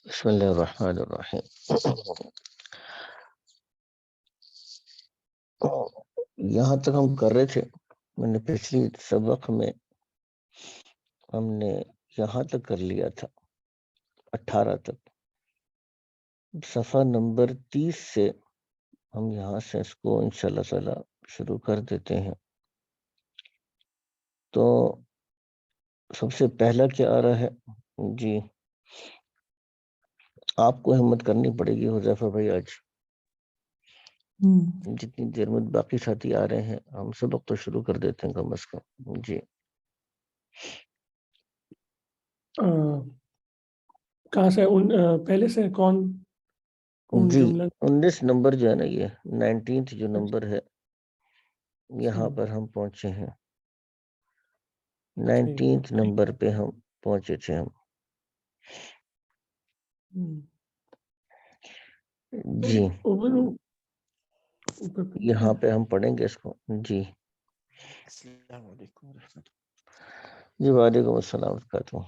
بسم اللہ الرحمن الرحیم. یہاں تک ہم کر رہے تھے. میں نے پچھلی سبق میں ہم نے یہاں تک کر لیا تھا 18 تک. صفحہ نمبر 30 سے ہم یہاں سے اس کو انشاءاللہ تعالی شروع کر دیتے ہیں. تو سب سے پہلا کیا آ رہا ہے جی؟ آپ کو ہمت کرنی پڑے گی حذیفہ بھائی. آج جتنی دیر میں باقی ساتھی آ رہے ہیں ہم سبق تو شروع کر دیتے ہیں کم از کم. جی کہاں سے پہلے سے کون جی جملہ 19 نمبر جو ہے نا، یہ 19 جو نمبر ہے یہاں پر ہم پہنچے ہیں. 19 نمبر پہ ہم پہنچے تھے ہم. جی یہاں پہ ہم پڑھیں گے اس کو. جی السلام علیکم ورحمۃ اللہ. جی وعلیکم السلام ورحمۃ اللہ.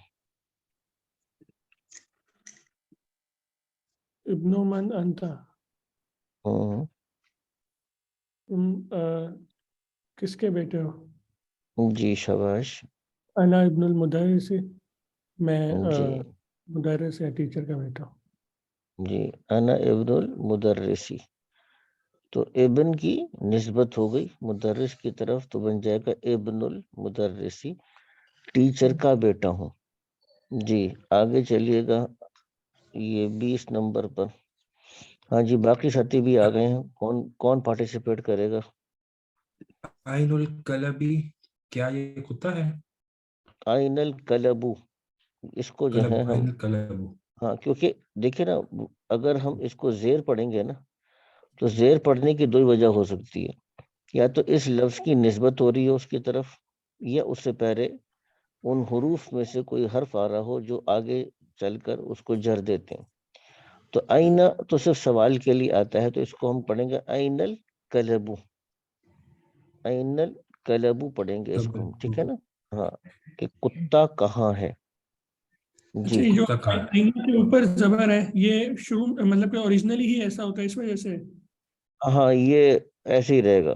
ابن من انت، تم کس کے بیٹے ہو؟ جی شاباش. انا ابن المدرس، میں جی مدرس یا ٹیچر کا بیٹا ہوں. جی انا ابن المدرسی، تو ابن کی نسبت ہو گئی مدرس کی طرف تو بن جائے گا ابن المدرسی، ٹیچر کا بیٹا ہوں. جی آگے چلیے گا. یہ 20 نمبر پر. ہاں جی باقی ساتھی بھی آ گئے ہیں. کون پارٹیسپیٹ کرے گا؟ عین الکلبی، کیا یہ کتا ہے؟ عین الکلبو، اس کو جو ہے ہم عین الکلبو. ہاں کیونکہ دیکھیں نا، اگر ہم اس کو زیر پڑھیں گے نا تو زیر پڑھنے کی دو وجہ ہو سکتی ہے. یا تو اس لفظ کی نسبت ہو رہی ہے اس کی طرف، یا اس سے پہلے ان حروف میں سے کوئی حرف آ رہا ہو جو آگے چل کر اس کو جر دیتے ہیں. تو آئینہ تو صرف سوال کے لیے آتا ہے، تو اس کو ہم پڑھیں گے عین الکلبو. عین الکلبو پڑھیں گے اس کو ہم، ٹھیک ہے نا؟ ہاں کہ کتا کہاں ہے. جی جو عین کے اوپر زبر ہے، یہ شروع مطلب کہ اوریجنلی ہی ایسا ہوتا ہے اس وجہ سے. ہاں یہ ایسے ہی رہے گا،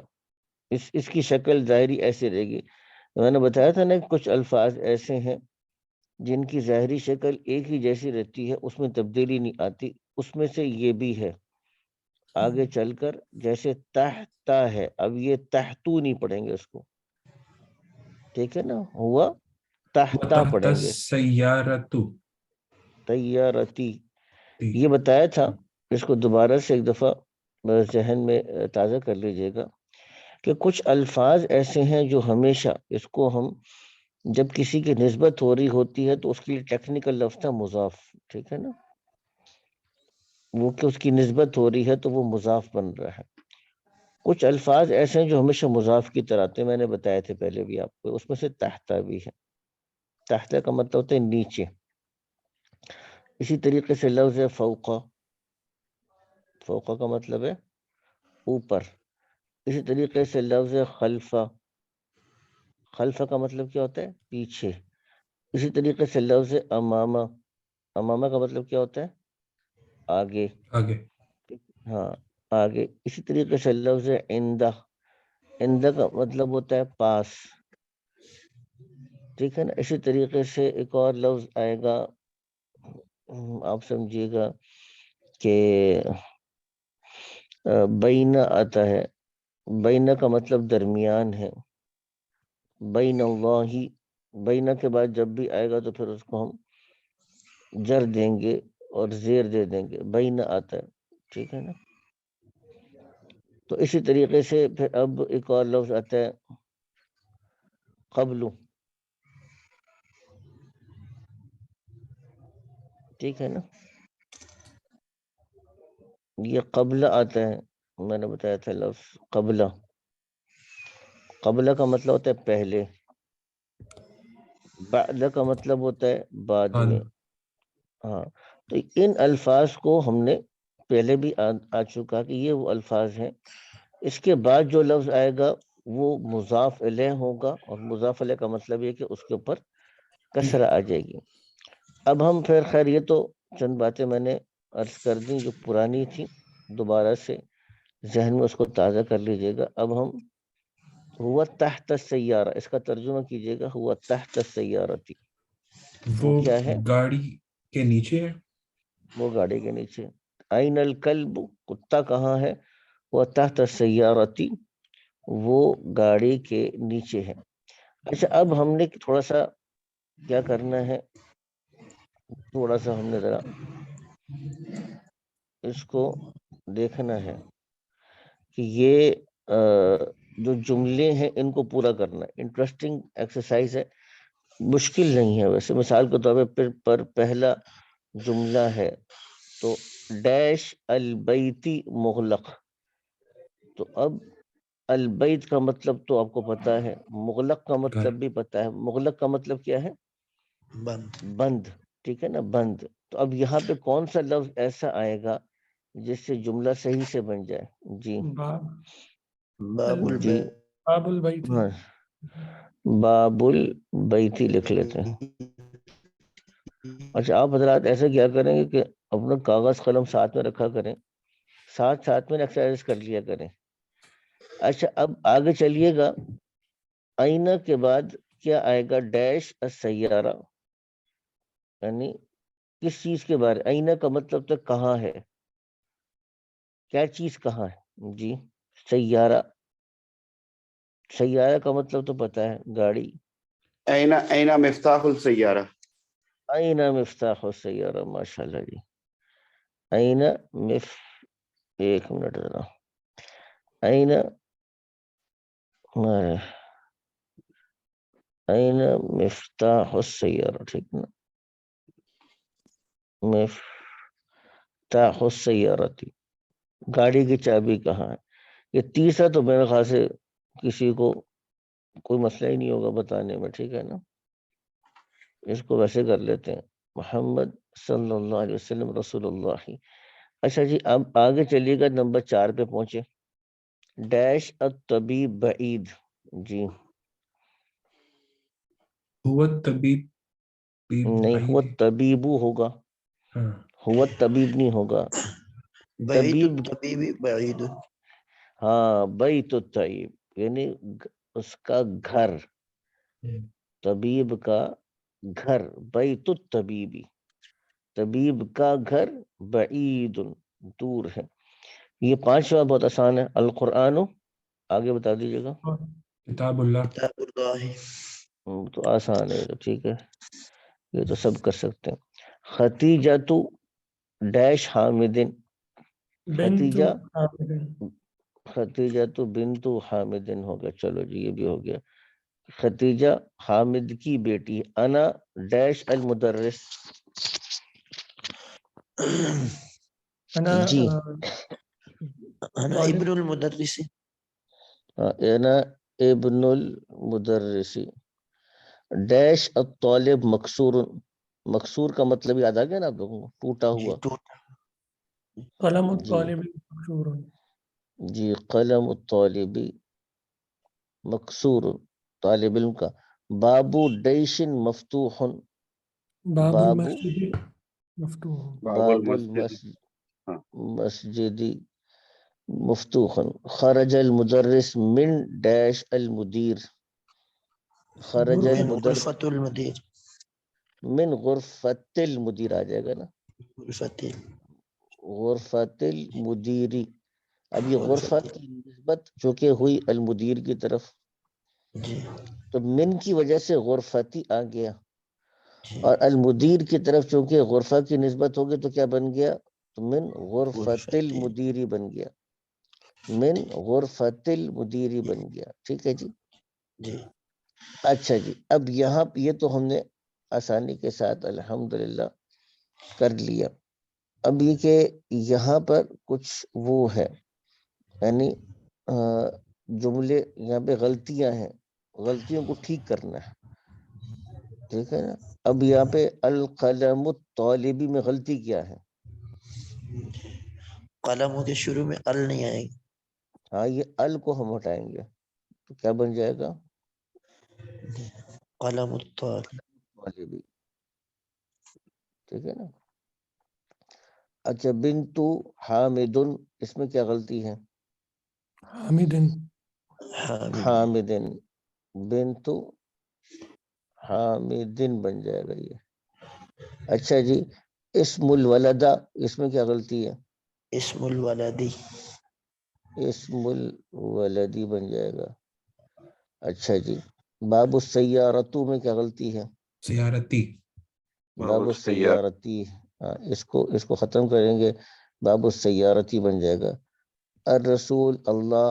اس کی شکل ظاہری ایسے رہے گی. میں نے بتایا تھا نا کچھ الفاظ ایسے ہیں جن کی ظاہری شکل ایک ہی جیسی رہتی ہے، اس میں تبدیلی نہیں آتی. اس میں سے یہ بھی ہے. آگے چل کر جیسے تحتا ہے، اب یہ تحتو نہیں پڑھیں گے اس کو، ٹھیک ہے نا؟ ہوا تحتا پڑھیں گے. سیارتو، طیارتی، یہ بتایا تھا. اس کو دوبارہ سے ایک دفعہ ذہن میں تازہ کر لیجئے گا کہ کچھ الفاظ ایسے ہیں جو ہمیشہ اس کو ہم جب کسی کی نسبت ہو رہی ہوتی ہے تو اس کے لیے ٹیکنیکل لفظ تھا مضاف، ٹھیک ہے نا؟ وہ کہ اس کی نسبت ہو رہی ہے تو وہ مضاف بن رہا ہے. کچھ الفاظ ایسے ہیں جو ہمیشہ مضاف کی طرح آتے ہیں، میں نے بتایا تھے پہلے بھی آپ کو. اس میں سے تحتا بھی ہے. تحتا کا مطلب ہوتا ہے نیچے. اسی طریقے سے لفظ ہے فوقا، فوقا کا مطلب ہے اوپر. اسی طریقے سے لفظ ہے خلفہ، خلفہ کا مطلب کیا ہوتا ہے؟ پیچھے. اسی طریقے سے لفظ امامہ، امامہ کا مطلب کیا ہوتا ہے؟ آگے. آگے. ہاں آگے. اسی طریقے سے لفظ عندہ، عندہ کا مطلب ہوتا ہے پاس، ٹھیک ہے نا؟ اسی طریقے سے ایک اور لفظ آئے گا، آپ سمجھیے گا کہ بینہ آتا ہے. بینہ کا مطلب درمیان ہے. بین اللہ، بینہ کے بعد جب بھی آئے گا تو پھر اس کو ہم جر دیں گے اور زیر دے دیں گے. بینہ آتا ہے، ٹھیک ہے نا؟ تو اسی طریقے سے پھر اب ایک اور لفظ آتا ہے قبل، ٹھیک ہے نا؟ یہ قبل آتا ہے. میں نے بتایا تھا لفظ قبلہ. قبلہ کا مطلب ہوتا ہے پہلے. بعد کا مطلب ہوتا ہے بعد میں. ہاں تو ان الفاظ کو ہم نے پہلے بھی آ چکا کہ یہ وہ الفاظ ہیں. اس کے بعد جو لفظ آئے گا وہ مضاف الیہ ہوگا، اور مضاف الیہ کا مطلب یہ کہ اس کے اوپر کسرہ آ جائے گی. اب ہم پھر خیر یہ تو چند باتیں میں نے عرض کر دیں جو پرانی تھی، دوبارہ سے ذہن میں اس کو تازہ کر لیجئے گا. اب ہم ہوا تحت السیارہ، اس کا ترجمہ کیجئے گا. ہوا تحت السیارتی، وہ کیا ہے؟ گاڑی کے نیچے ہے. وہ گاڑی کے نیچے. این الکلب، کتا کہاں ہے؟ وہ تحت السیارتی، وہ گاڑی کے نیچے ہے. اچھا، اب ہم نے تھوڑا سا کیا کرنا ہے، تھوڑا سا ہم نے ذرا اس کو دیکھنا ہے کہ یہ جو جملے ہیں ان کو پورا کرنا ہے. انٹرسٹنگ ایکسرسائز ہے، مشکل نہیں ہے ویسے. مثال کے طور پر پہلا جملہ ہے تو ڈیش البیتی مغلق. تو اب البیت کا مطلب تو آپ کو پتا ہے، مغلق کا مطلب بھی پتا ہے. مغلق کا مطلب کیا ہے؟ بند. ٹھیک ہے نا، بند. تو اب یہاں پہ کون سا لفظ ایسا آئے گا جس سے جملہ صحیح سے بن جائے؟ جی جی، باب البیت. ہاں، باب البیتی لکھ لیتے ہیں. اچھا، آپ حضرات ایسا کیا کریں گے کہ اپنا کاغذ قلم ساتھ میں رکھا کریں، ساتھ میں ایکسرسائز کر لیا کریں. اچھا، اب آگے چلیے گا. آئینہ کے بعد کیا آئے گا؟ ڈیش السیارہ، یعنی کس چیز کے بارے؟ آئینہ کا مطلب تو کہاں ہے، کیا چیز کہاں ہے. جی، سیارہ. سیارہ کا مطلب تو پتا ہے، گاڑی. اینا مفتاح السیارہ. آئینہ مفتاح السیارہ، ماشاء اللہ جی. آئینہ ایک منٹ ذرا. آئینہ آئینہ مفتاح السیارہ، ٹھیک نا، مفتاح السیارہ تھی. گاڑی کی چابی کہاں ہے؟ یہ تیسرا تو میرے خیال سے کسی کو کوئی مسئلہ ہی نہیں ہوگا بتانے میں. ٹھیک ہے نا، اس کو ویسے کر لیتے ہیں. محمد صلی اللہ علیہ وسلم رسول اللہ. اچھا جی، اب آگے چلیے گا، نمبر 4 پہ پہنچے. ڈیش الطبیب بعید. جی، ہوا طبیب نہیں، ہوا طبیبو ہوگا، ہوا طبیب نہیں ہوگا. طبیب، بعید. ہاں، بیت الطبیب یعنی اس کا گھر، طبیب کا گھر. بیت الطبیبی، طبیب کا گھر. بعید، دور ہے. یہ 5واں بہت آسان ہے. القرآن، آگے بتا دیجیے گا. کتاب اللہ. کتاب اللہ. تو آسان ہے، تو ٹھیک ہے، یہ تو سب کر سکتے ہیں. ختیجہ ڈیش حامدن. ختیجہ، ختیجہ تو بنت حامدن ہو گیا. چلو جی، یہ بھی ہو گیا. ختیجہ حامد کی بیٹی. انا ڈیش المدرس. جی، انا ابن المدرس. انا ابن المدرس. ڈیش الطالب مکسور. مکسور کا مطلب یاد آ گیا نا آپ لوگوں کو؟ ٹوٹا ہوا. قلم الطالب مکسور. جی، قلم الطالب مکسور، طالب علم کا. بابو ڈیش مفتوح. باب بابو، المسجد مفتوح. باب المسجد مفتوح. خرج المدرس من ڈیش المدیر. خرج من المدرس غرفة المدير. من غرفت المدیر آ جائے گا نا، غرفت المدیری. اب یہ غرفت کی نسبت چونکہ ہوئی المدیر کی طرف، تو من کی وجہ سے غرفتی آ گیا، اور المدیر کی طرف چونکہ غرفہ کی نسبت ہوگی تو کیا بن گیا؟ تو من غرفت المدیری بن گیا، من غرفت المدیری بن گیا. ٹھیک ہے جی. اچھا جی، اب یہاں یہ تو ہم نے آسانی کے ساتھ الحمدللہ کر لیا. اب یہ کہ یہاں پر کچھ وہ ہے، یعنی جملے یہاں پہ غلطیاں ہیں، غلطیوں کو ٹھیک کرنا ہے. ٹھیک ہے نا. اب یہاں پہ القلم الطالبی میں غلطی کیا ہے؟ قلموں کے شروع میں ال نہیں آئے گی. ہاں، یہ ال کو ہم ہٹائیں گے تو کیا بن جائے گا؟ قلم الطالب. طالبی. ٹھیک ہے نا. اچھا بنتو حامدن، اس میں کیا غلطی ہے؟ حامدن، حامدن، بنتو حامدن بن جائے گا یہ. اچھا جی اسم الولدہ، اس میں کیا غلطی ہے؟ اسم الولدی، اسم الولدی بن جائے گا. اچھا جی باب السیارتو میں کیا غلطی ہے؟ سیارتی. باب السیارتی، ہاں اس کو ختم کریں گے، باب السیارتی بن جائے گا. الرسول اللہ،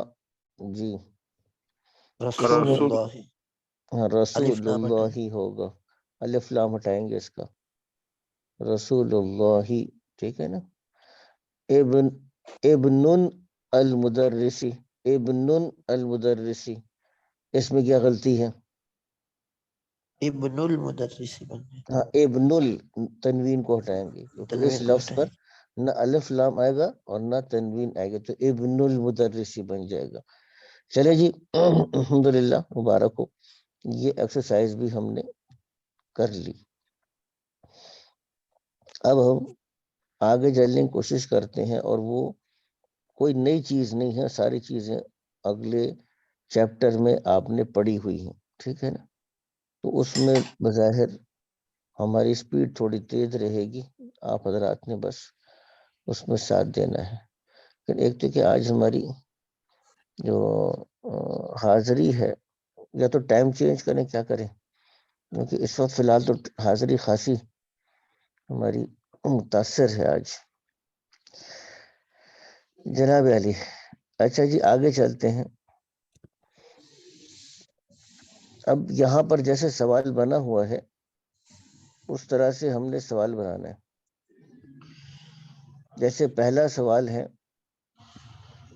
جی رسول اللہ، ہاں رسول الف لام اللہ ہٹائیں، ہی ہوگا، الف لام ہٹائیں گے اس کا، رسول اللہ، ٹھیک ہے نا. ابن المدرسی، ابن المدرسی، اس میں کیا غلطی ہے؟ ابن المدرسی بن گئے، ہاں ابن تنوین کو ہٹائیں گے کیونکہ اس تنوین کو لفظ پر ہٹائیں. نہ الف لام آئے گا اور نہ تنوین آئے گا، تو ابن المدرسی بن جائے گا. چلے جی الحمدللہ مبارک ہو، یہ ایکسرسائز بھی ہم نے کر لی. اب ہم آگے چلنے کی کوشش کرتے ہیں، اور وہ کوئی نئی چیز نہیں ہے، ساری چیزیں اگلے چیپٹر میں آپ نے پڑھی ہوئی ہیں، ٹھیک ہے نا. تو اس میں بظاہر ہماری سپیڈ تھوڑی تیز رہے گی، آپ حضرات نے بس اس میں ساتھ دینا ہے. لیکن ایک تو کہ آج ہماری جو حاضری ہے، یا تو ٹائم چینج کریں، کیا کریں، کیونکہ اس وقت فی الحال تو حاضری خاصی ہماری متاثر ہے آج. جناب علی، اچھا جی آگے چلتے ہیں. اب یہاں پر جیسے سوال بنا ہوا ہے اس طرح سے ہم نے سوال بنانا ہے. جیسے پہلا سوال ہے،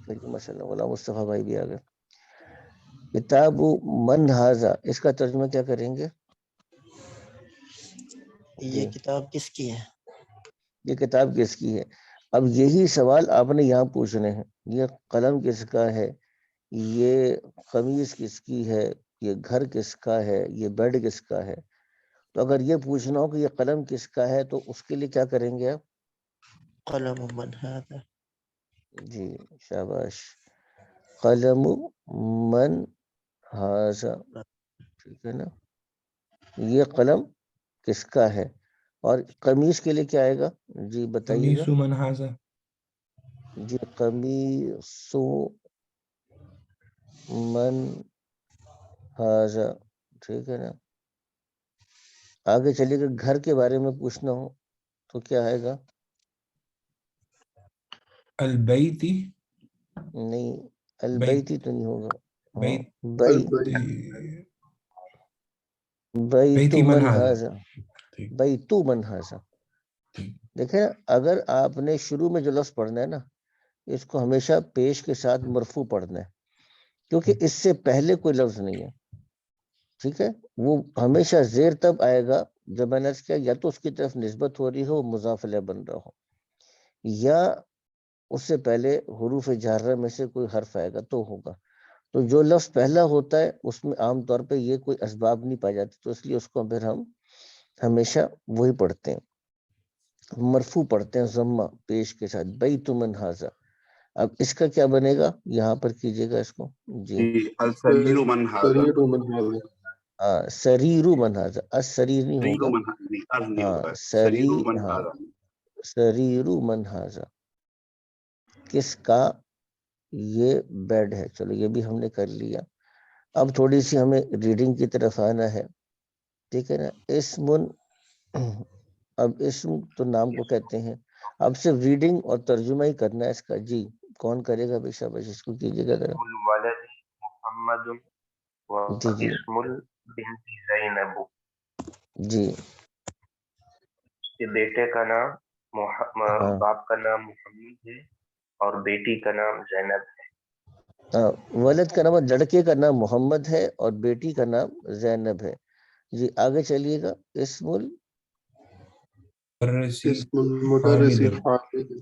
ماشاء اللہ غلام مصطفیٰ بھائی بھی آ گئے. کتاب من ھذا، اس کا ترجمہ کیا کریں گے؟ یہ کتاب کس کی ہے؟ یہ کتاب کس کی ہے؟ اب یہی سوال آپ نے یہاں پوچھنے ہیں. یہ قلم کس کا ہے، یہ قمیض کس کی ہے، یہ گھر کس کا ہے، یہ بیڈ کس کا ہے. تو اگر یہ پوچھنا ہو کہ یہ قلم کس کا ہے تو اس کے لیے کیا کریں گے آپ؟ قلم من ھذا. جی شاباش، قلم من ھذا، ٹھیک ہے نا. یہ قلم کس کا ہے. اور قمیص کے لیے کیا آئے گا؟ جی بتائیے گا. قمیص من ھذا. جی قمیص من ھذا، ٹھیک ہے نا. آگے چلیے گا، گھر کے بارے میں پوچھنا ہو تو کیا آئے گا؟ البیتی. نہیں البیتی تو نہیں ہوگا. ہاں بیت بیت بیتی من من ھذا. ھذا، بیت من ھذا. دیکھیں اگر آپ نے شروع میں جو لفظ پڑھنا ہے نا، اس کو ہمیشہ پیش کے ساتھ مرفوع پڑھنا ہے، کیونکہ اس سے پہلے کوئی لفظ نہیں ہے، ٹھیک ہے. وہ ہمیشہ زیر تب آئے گا جب میں نے عرض کیا یا تو اس کی طرف نسبت ہو رہی ہو، مضاف الیہ بن رہا ہو، یا اس سے پہلے حروف جارہ میں سے کوئی حرف آئے گا تو ہوگا. تو جو لفظ پہلا ہوتا ہے اس میں عام طور پہ یہ کوئی اسباب نہیں پائے جاتے، تو اس لیے اس کو پھر ہم ہمیشہ وہی پڑھتے ہیں، مرفوع پڑھتے ہیں ضمہ پیش کے ساتھ، بیت من ھذا. اب اس کا کیا بنے گا، یہاں پر کیجئے گا اس کو. جی السریر من ھذا. سریر من ھذا، السریر نہیں ہوگا، ہاں سریر من ہاں ھذا. سریر من ھذا، کس کا یہ بیڈ ہے. چلو یہ بھی ہم نے کر لیا. اب تھوڑی سی ہمیں ریڈنگ کی طرف آنا ہے، ٹھیک ہے نا. اسم، اب اسم تو نام کو کہتے ہیں، اب صرف ریڈنگ اور ترجمہ ہی کرنا ہے اس کا. جی کون کرے گا؟ بے شاباش، اس کو کیجیے گا ذرا. الولد محمد جی جی واسم البنت زینب. جی کہ بیٹے کا نام ہاں باپ کا نام محمد ہے اور بیٹی کا نام زینب ہے. ولد کا نام، لڑکے کا نام محمد ہے اور بیٹی کا نام زینب ہے. جی آگے چلیے گا. اسم اسم المدرس حامد. حامد.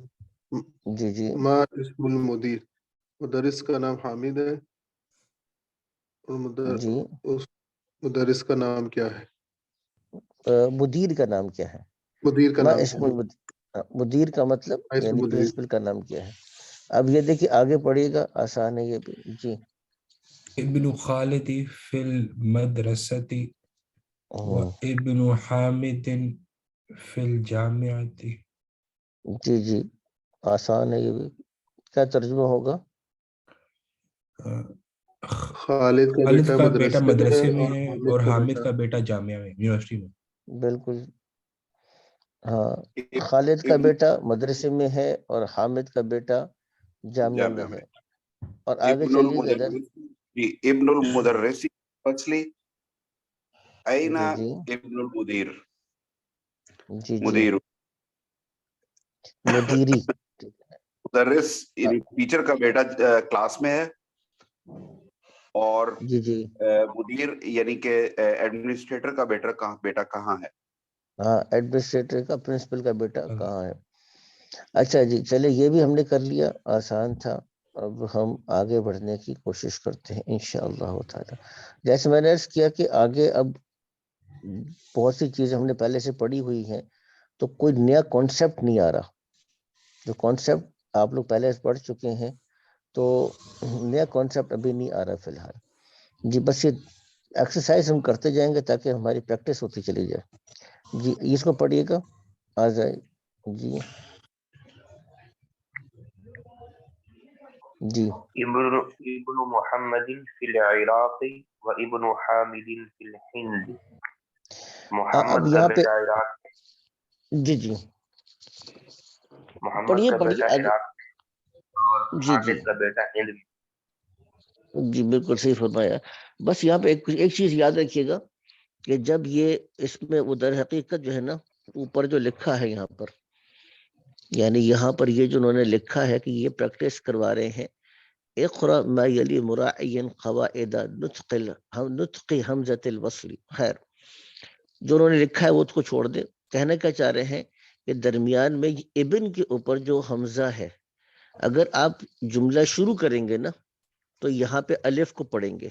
جی جی ما اسم المدیر، مدرس کا نام حامد ہے، اور جی اس مدرس کا نام کیا ہے؟ مدیر کا نام کیا ہے؟ مدیر کا ما نام کیا اسم ہے؟ المدیر، مدیر کا مطلب ایسے یعنی مدیر پرنسپل کا نام کیا ہے. اب یہ دیکھیے آگے پڑھیے گا، آسان ہے یہ بھی. جی ابن خالد فی المدرسة وابن حامد فی الجامعة. جی جی آسان ہے یہ بھی. کیا ترجمہ ہوگا؟ خالد کا خالد بیٹا کا بیٹا مدرسے میں اور ہے حامد اور کا حامد بیٹا کا بیٹا جامعہ میں، یونیورسٹی میں. بالکل ہاں. خالد کا بیٹا مدرسے میں ہے اور حامد کا بیٹا جامعہ میں ہے. اور آگے ابن چلیے گا ادھر. المدرس ابن المدرس فصلی أين جی جی ابن المدير جی جی مدیر مدیری. مدرس یعنی ٹیچر کا بیٹا کلاس میں ہے، اور جی جی مدیر یعنی کہ ایڈمنسٹریٹر کا بیٹا کہاں ہے. ہاں ایڈمنسٹریٹر کا پرنسپل کا بیٹا کہاں ہے. اچھا جی چلے یہ بھی ہم نے کر لیا، آسان تھا. اب ہم آگے بڑھنے کی کوشش کرتے ہیں انشاءاللہ تعالی. جیسے میں نے عرض کیا کہ آگے اب بہت سی چیزیں ہم نے پہلے سے پڑھی ہوئی ہیں، تو کوئی نیا کانسیپٹ نہیں آ رہا. جو کانسیپٹ آپ لوگ پہلے پڑھ چکے ہیں تو نیا کانسیپٹ ابھی نہیں آ رہا فی الحال. جی بس یہ ایکسرسائز ہم کرتے جائیں گے تاکہ ہماری پریکٹس ہوتی چلی جائے. جی اس کو پڑھیے گا، آ جائے. جی جی ابن محمد فی العراق و ابن حامد فی الہند. اب محمد کا یہاں پہ بیٹا عراق، جی جی محمد پڑھیے کا پڑھیے بیٹا آگے. عراق اور جی جی حامد کا بیٹا ہند میں. جی بالکل صحیح فرمایا. بس یہاں پہ ایک چیز یاد رکھیے گا کہ جب یہ اس میں وہ در حقیقت جو ہے نا اوپر جو لکھا ہے یہاں پر، یعنی یہاں پر یہ جو انہوں نے لکھا ہے کہ یہ پریکٹس کروا رہے ہیں اقرا ما یلی مراعیا قواعد نطق حمزۃ الوصل. خیر جو انہوں نے لکھا ہے وہ اس کو چھوڑ دیں. کہنا کیا چاہ رہے ہیں کہ درمیان میں ابن کے اوپر جو حمزہ ہے، اگر آپ جملہ شروع کریں گے نا تو یہاں پہ الف کو پڑھیں گے،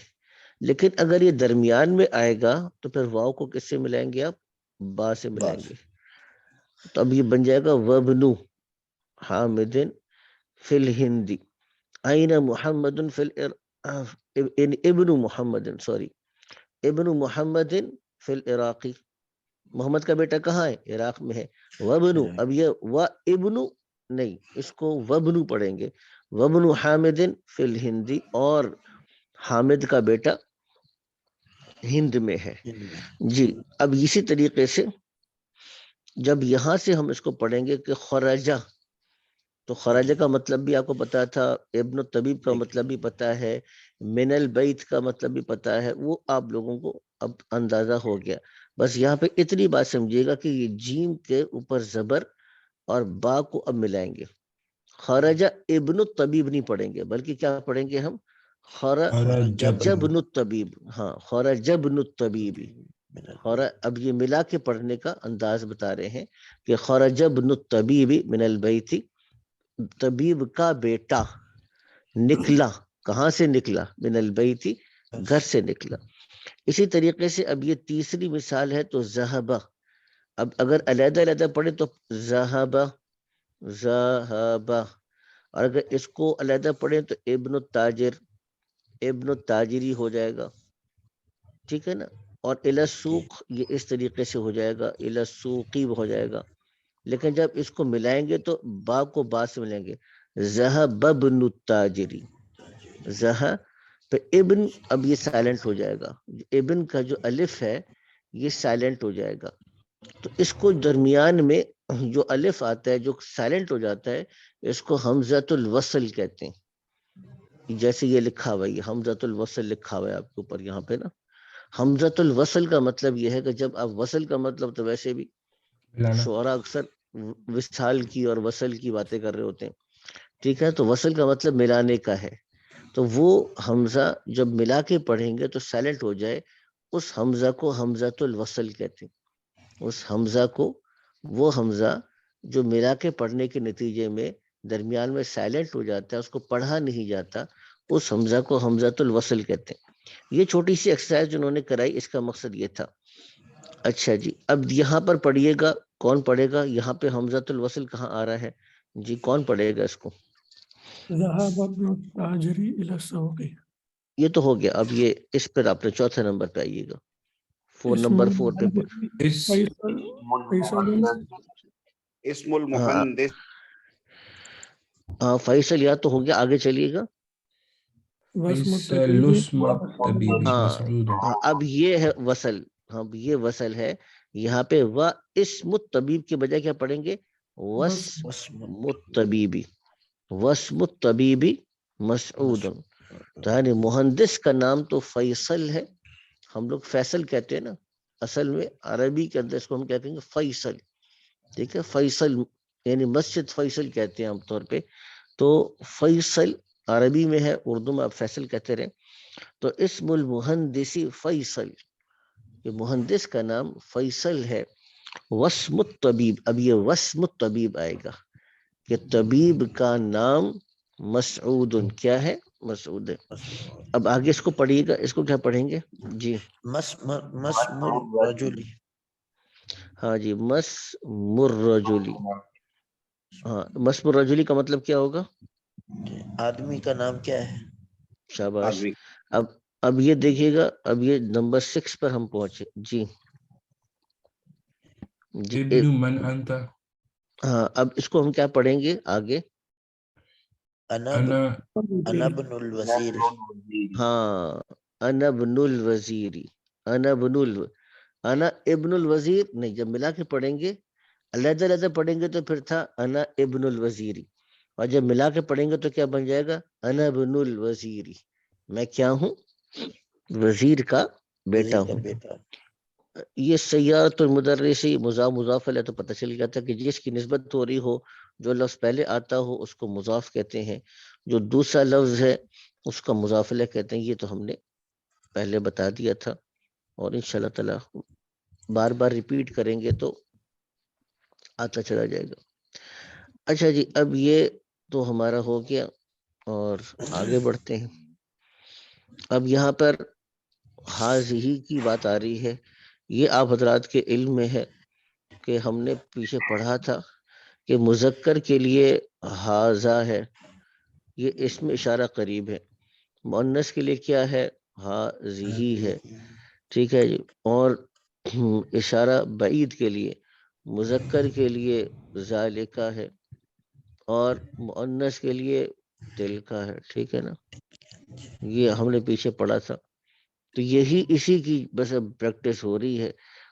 لیکن اگر یہ درمیان میں آئے گا تو پھر واو کو کس سے ملائیں گے؟ آپ با سے ملائیں گے. تو اب یہ بن جائے گا وابن حامد فی الہندی این محمد فی ابن محمد ابن محمد فی العراقی. محمد کا بیٹا کہاں ہے؟ عراق میں ہے. وابن، اب یہ و ابن نہیں، اس کو وابن پڑھیں گے. وابن حامد فی الہندی، اور حامد کا بیٹا ہند میں ہے. جی اب اسی طریقے سے جب یہاں سے ہم اس کو پڑھیں گے کہ خرجہ، تو خرجہ کا مطلب بھی آپ کو پتا تھا، ابن الطبیب کا مطلب بھی پتا ہے، من البیت کا مطلب بھی پتا ہے، وہ آپ لوگوں کو اب اندازہ ہو گیا. بس یہاں پہ اتنی بات سمجھیے گا کہ یہ جیم کے اوپر زبر اور با کو اب ملائیں گے. خرجہ ابن الطبیب نہیں پڑھیں گے، بلکہ کیا پڑھیں گے ہم؟ خرجبن الطبیب. ہاں خرجبن الطبیب. اب یہ ملا کے پڑھنے کا انداز بتا رہے ہیں کہ خرجبن الطبیب من البیت، طبیب کا بیٹا نکلا. کہاں سے نکلا؟ من البیت، گھر سے نکلا. اسی طریقے سے اب یہ تیسری مثال ہے تو ذہبہ. اب اگر علیحدہ علیحدہ پڑھیں تو ذہبہ، اور اگر اس کو علیحدہ پڑھیں تو ابن التاجر، ابن التاجری ہو جائے گا. ٹھیک ہے نا. اور الاسوق یہ اس طریقے سے ہو جائے گا، الاسوقی ہو جائے گا. لیکن جب اس کو ملائیں گے تو با کو با سے ملیں گے. ذہب ابن التاجری، پہ ابن، اب یہ سائلنٹ ہو جائے گا. ابن کا جو الف ہے یہ سائلنٹ ہو جائے گا. تو اس کو درمیان میں جو الف آتا ہے جو سائلنٹ ہو جاتا ہے، اس کو حمزۃ الوصل کہتے ہیں. جیسے یہ لکھا ہوا ہے، حمزۃ الوصل لکھا ہوا ہے آپ کے اوپر یہاں پہ نا. حمزۃ الوصل کا مطلب یہ ہے کہ جب آپ وصل کا مطلب تو ویسے بھی شعراء اکثر وصال کی اور وصل کی باتیں کر رہے ہوتے ہیں. ٹھیک ہے، تو وصل کا مطلب ملانے کا ہے. تو وہ حمزہ جب ملا کے پڑھیں گے تو سائلنٹ ہو جائے، اس حمزہ کو حمزۃ الوصل کہتے ہیں. اس حمزہ کو، وہ حمزہ جو ملا کے پڑھنے کے نتیجے میں درمیان میں سائلنٹ ہو جاتا ہے، اس کو پڑھا نہیں جاتا، اس حمزہ کو حمزۃ الوصل کہتے ہیں. یہ چھوٹی سی ایکسرسائز جنہوں نے کرائی، اس کا مقصد یہ تھا. اچھا جی اب یہاں پر پڑھیے گا کون پڑھے گا؟ یہاں پہ حمزۃ الوصل کہاں آ رہا ہے؟ جی کون پڑھے گا اس کو؟ ذهب ابن التاجر الى السوق. یہ تو ہو گیا. اب یہ اس پر آپ نے چوتھے نمبر پہ آئیے گا. نمبر 4 پہ اس اسم المحندث ہاں فیصل یا تو ہو گیا. آگے چلیے گا. اب یہ ہے وصل. ہاں یہ وصل ہے. یہاں پہ و اسم الطبیب کے بجائے کیا پڑھیں گے؟ واسم الطبیبی. واسم الطبیبی مسعود. یعنی مہندس کا نام تو فیصل ہے. ہم لوگ فیصل کہتے ہیں نا، اصل میں عربی کے اندر اس کو ہم کہتے ہیں فیصل. ٹھیک ہے، فیصل یعنی مسجد فیصل کہتے ہیں عام طور پہ. تو فیصل عربی میں ہے، اردو میں آپ فیصل کہتے رہے. تو اسم المہندسی فیصل، یہ مہندس کا نام فیصل ہے. واسم الطبیب، اب یہ واسم الطبیب آئے گا کہ طبیب کا نام مسعود. کیا ہے؟ مسعود ہے. اب آگے اس کو پڑھیے گا. اس کو کیا پڑھیں گے؟ جی مسم الرجل. ہاں جی، مسم الرجلی. ہاں مسم الرجلی کا مطلب کیا ہوگا؟ آدمی کا نام کیا ہے؟ شاباش. آدمی. اب یہ دیکھیے گا. اب یہ نمبر 6 پر ہم پہنچے. جی جی ابن من انت. ہاں اب اس کو ہم کیا پڑھیں گے آگے؟ انا ابن الوزیر. ہاں انا ابن الوزیری. انا ابن الوزیر نہیں، جب ملا کے پڑھیں گے علیحدہ علیحدہ پڑھیں گے تو پھر تھا انا ابن الوزیری، اور جب ملا کے پڑھیں گے تو کیا بن جائے گا؟ انا ابن الوزیری. میں کیا ہوں؟ وزیر کا بیٹا ہوں. یہ سیارۃ المدرسی مضاف علیہ تو پتہ چل گیا تھا کہ جس کی نسبت ہو رہی ہو، جو لفظ پہلے آتا ہو اس کو مضاف کہتے ہیں، جو دوسرا لفظ ہے اس کا مضاف علیہ کہتے ہیں. یہ تو ہم نے پہلے بتا دیا تھا، اور انشاءاللہ تعالی بار بار ریپیٹ کریں گے تو آتا چلا جائے گا. اچھا جی، اب یہ تو ہمارا ہو گیا اور آگے بڑھتے ہیں. اب یہاں پر حاضی کی بات آ رہی ہے. یہ آپ حضرات کے علم میں ہے کہ ہم نے پیچھے پڑھا تھا کہ مذکر کے لیے حاضہ ہے، یہ اسم اشارہ قریب ہے. مؤنث کے لیے کیا ہے؟ حاضی ہے. ٹھیک ہے جی. اور اشارہ بعید کے لیے، مذکر کے لیے ذالکہ ہے، اور مؤنث کے لیے تلکا ہے. ٹھیک ہے نا، یہ ہم نے پیچھے پڑھا تھا. تو یہی اسی کی بس اب پریکٹس ہو رہی ہے،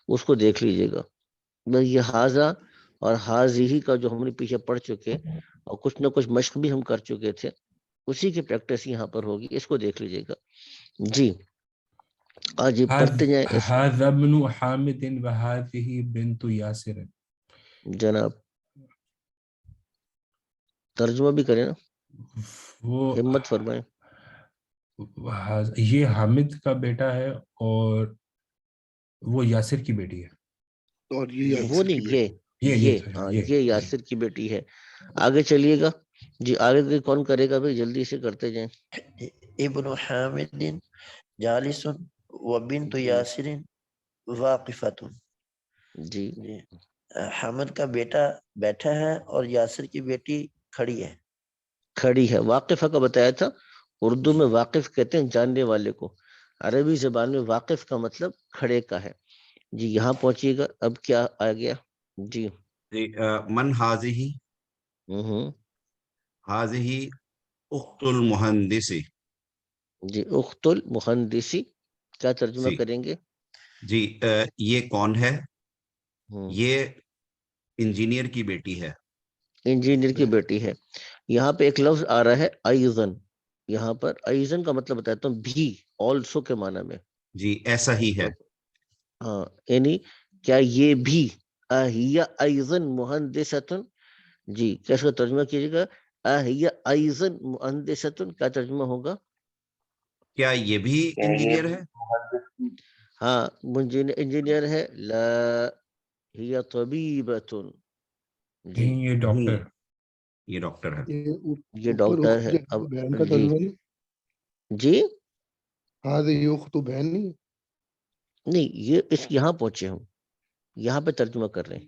اس کو دیکھ لیجئے گا. بس یہ حاضہ اور حاضی کا جو ہم نے پیچھے پڑھ چکے اور کچھ نہ کچھ مشق بھی ہم کر چکے تھے، اسی کی پریکٹس یہاں پر ہوگی. اس کو دیکھ لیجئے گا. جی آج پڑھتے جائیں. هذا ابن حامد وهذه بنت یاسر. جناب ترجمہ بھی کریں نا، وہ ہمت فرمائیں. یہ حامد کا بیٹا ہے اور وہ یاسر کی بیٹی ہے. اور یہ وہ یاسر کی نہیں، بیٹی. یہ یاسر کی بیٹی ہے. آگے چلیے گا. جی آگے کون کرے گا بھائی؟ جلدی سے کرتے جائیں. ابن حامد جالس وبنت یاسر واقفۃ. جی حامد کا بیٹا بیٹھا ہے اور یاسر کی بیٹی کھڑی ہے. کھڑی ہے. واقفہ کا بتایا تھا، اردو میں واقف کہتے ہیں جاننے والے کو، عربی زبان میں واقف کا مطلب کھڑے کا ہے. جی یہاں پہنچیے گا. اب کیا آ گیا؟ جی من حاضی حاضی اخت المہندسی. جی اخت المہندسی کیا ترجمہ کریں گے؟ جی یہ کون ہے؟ یہ انجینئر کی بیٹی ہے. انجینئر کی بیٹی ہے. یہاں پہ ایک لفظ آ رہا ہے ایزن. یہاں پر ایزن کا مطلب بتاتا ہوں، بھی، آلسو کے معنی میں. جی ایسا ہی ہے. ہاں یعنی کیا یہ بھی اہیا ایزن مہندستن. جی کیسے ترجمہ کیجیے گا؟ اہیا ایزن مہندستن کیا ترجمہ ہوگا؟ کیا یہ بھی انجینئر ہے؟ ہاں انجینئر ہے. لا ہی طبیبتن. جی یہ ڈاکٹر، یہ ڈاکٹر ہے. یہ ڈاکٹر ہے. اب بہن کا جی ترجمہ نہیں؟ جی ہاضی اخت بہن نہیں، یہ اس یہاں پہنچے ہم، یہاں پہ ترجمہ کر رہے ہیں.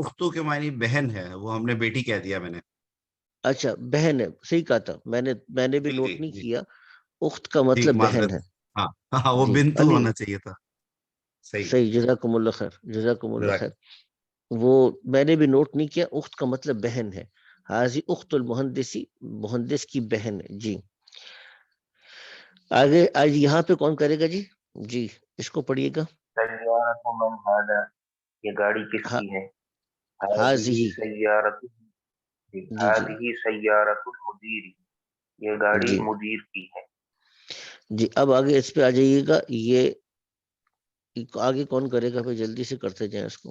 اختو کے معنی بہن ہے، وہ ہم نے بیٹی کہہ دیا میں نے. اچھا بہن ہے، صحیح کہا تھا میں نے بھی جی نوٹ جی نہیں جی کیا. اخت کا جی مطلب بہن معذرت. ہے. ہاں ہاں وہ جی بنتو علی، ہونا چاہیے تھا. صحیح. صحیح، جزاکم اللہ خیر، جزاکم اللہ جزاک. خیر. وہ میں نے بھی نوٹ نہیں کیا. اخت کا مطلب بہن ہے. حاضی اخت المہندسی، مہندس کی بہن ہے. جی آگے آج یہاں پہ کون کرے گا جی؟ جی اس کو پڑھیے گا. سیارۃ من ھذا، یہ گاڑی کس کی ہے؟ حاضی، ھذہ سیارۃ، جی جی ھذہ سیارۃ المدیر، یہ گاڑی جی مدیر کی ہے. جی. اب آگے اس پہ آ جائیے گا. یہ آگے کون کرے گا؟ پھر جلدی سے کرتے جائیں اس کو.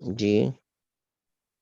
جی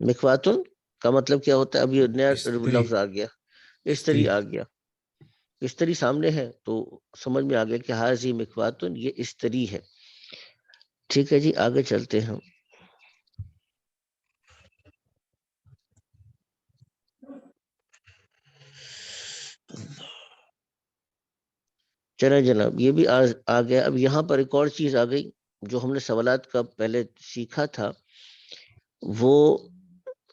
مکواتن کا مطلب کیا ہوتا ہے؟ اب یہ نیا استری. لفظ آ گیا، استری آ گیا. استری سامنے ہے تو سمجھ میں آ گیا کہ حاضی مکواتن، یہ استری ہے. ٹھیک ہے جی، آگے چلتے ہیں. چلیں جناب، یہ بھی آ گیا. اب یہاں پر ایک اور چیز آ گئی جو ہم نے سوالات کا پہلے سیکھا تھا. وہ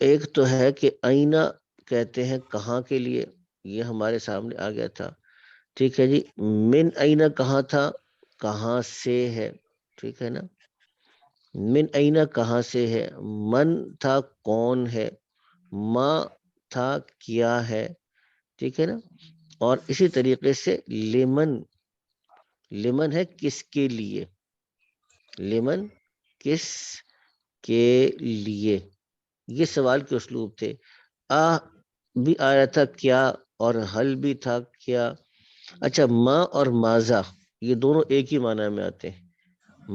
ایک تو ہے کہ آئینہ کہتے ہیں کہاں کے لیے، یہ ہمارے سامنے آ گیا تھا. ٹھیک ہے جی. من آئینہ کہاں تھا؟ کہاں سے ہے. ٹھیک ہے نا. من آئینہ کہاں سے ہے. من تھا کون ہے. ما تھا کیا ہے. ٹھیک ہے نا. اور اسی طریقے سے لیمن، لیمن ہے کس کے لیے. لیمن کس کے لیے. یہ سوال کے اسلوب تھے. آ بھی آیا تھا کیا، اور حل بھی تھا کیا. اچھا ما اور ماذا یہ دونوں ایک ہی معنی میں آتے ہیں.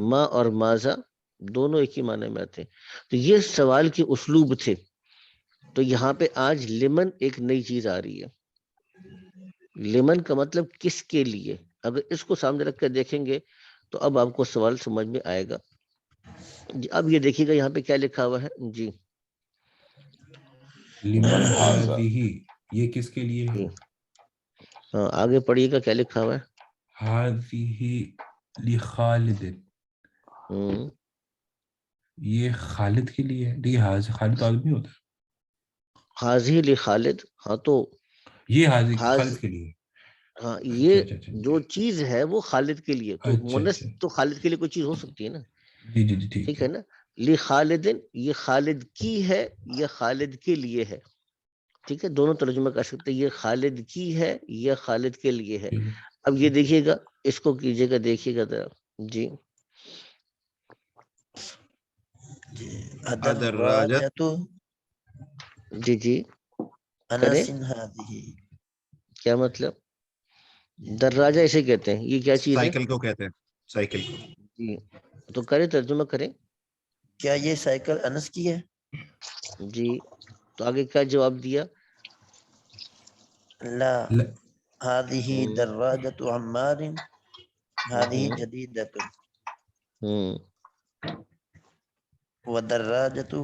ما اور ماذا دونوں ایک ہی معنی میں آتے ہیں. تو یہ سوال کے اسلوب تھے. تو یہاں پہ آج لمن ایک نئی چیز آ رہی ہے. لمن کا مطلب کس کے لیے. اگر اس کو سامنے رکھ کر دیکھیں گے تو اب آپ کو سوال سمجھ میں آئے گا. جی اب یہ دیکھیے گا یہاں پہ کیا لکھا ہوا ہے. جی لمن ھذہ، یہ کس کے لیے ہے؟ جی ہاں آگے پڑھیے گا کیا لکھا ہوا ہے. ھذہ لخالد، ہوں یہ خالد کے لیے ہے. یہ خالد آدمی ہوتا ہے. حاضی لخالد، ہاں تو یہ حاضر حاض خالد کے لیے. ہاں اچھا یہ اچھا اچھا جو چیز ہے وہ خالد کے لیے. تو اچھا مونس اچھا. تو خالد کے لیے کوئی چیز ہو سکتی ہے نا. جی جی جی ٹھیک ٹھیک ہے نا. لی خالدن، یہ خالد کی ہے، یہ خالد کے لیے ہے. ٹھیک ہے، دونوں ترجمہ کر سکتے ہیں. یہ خالد کی ہے، یہ خالد کے لیے ہے. ٹھیک ہے. اب یہ دیکھیے گا، اس کو کیجیے گا، دیکھیے گا ذرا. جی الدراجۃ، ادراجۃ جی جی کریں. انس ہادہی، کیا مطلب؟ دراجہ اسے کہتے ہیں. یہ کیا چیز ہے؟ سائیکل کو کہتے ہیں، سائیکل کو. جی تو کریں، ترجمہ کریں. کیا یہ سائیکل انس کی ہے؟ جی تو آگے کیا جواب دیا؟ لا، ل- ہادہی ہوں دراجۃ عمار، ہادہی ہوں جدیدۃ، ہوں ودراجۃ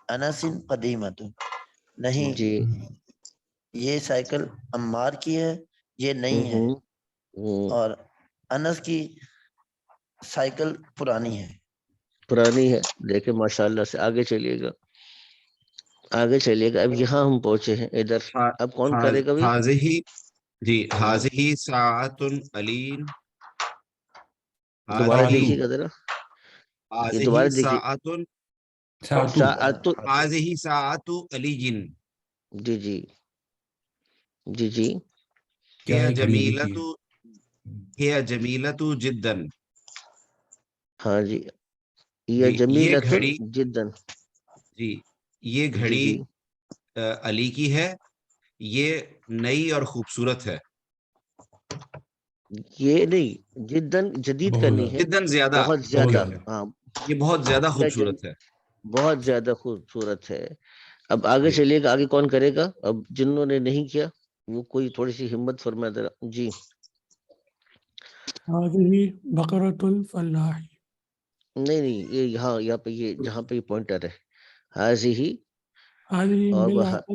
انس قدیمۃ. نہیں، جی یہ سائیکل عمار کی ہے، یہ نئی ہے. اور انس کی سائیکل پرانی ہے. پرانی ہے. دیکھیں ماشاء اللہ سے. آگے چلیے گا، آگے چلیے گا. اب یہاں ہم پہنچے ہیں ادھر. اب کون کرے گا بھائی؟ حاضہ، جی حاضہ ساعۃ علین، دوبارہ حاضہ دیکھیے گا ذرا. یہ حاضہ دوبارہ دیکھیے. ساعۃ، ساتو، ساعت، حاضہ ساعۃ علی، جی جی جی جی کیا جی ہے جی جمیلۃ، جی ہی جمیلۃ جدا. ہاں جی. یہ جی یہ جمیلۃ گھڑی، جدا. جی یہ جی گھڑی جی علی کی ہے، یہ نئی اور خوبصورت ہے. یہ نہیں، جدن جدید بہت کرنی زیادہ، ہے. جدا زیادہ، بہت بہت زیادہ. زیادہ، ہاں یہ بہت زیادہ یا خوبصورت ہے. بہت زیادہ خوبصورت ہے. اب آگے جی چلیے گا. آگے کون کرے گا؟ اب جنہوں نے نہیں کیا وہ کوئی تھوڑی سی ہمت فرمائے ذرا. جی هذه بقرة الفلاح، نہیں نہیں، یہ یہاں پہ، یہ جہاں پہ یہ پوائنٹر ہے حاضی ہی، هذه اور وہ ملعقة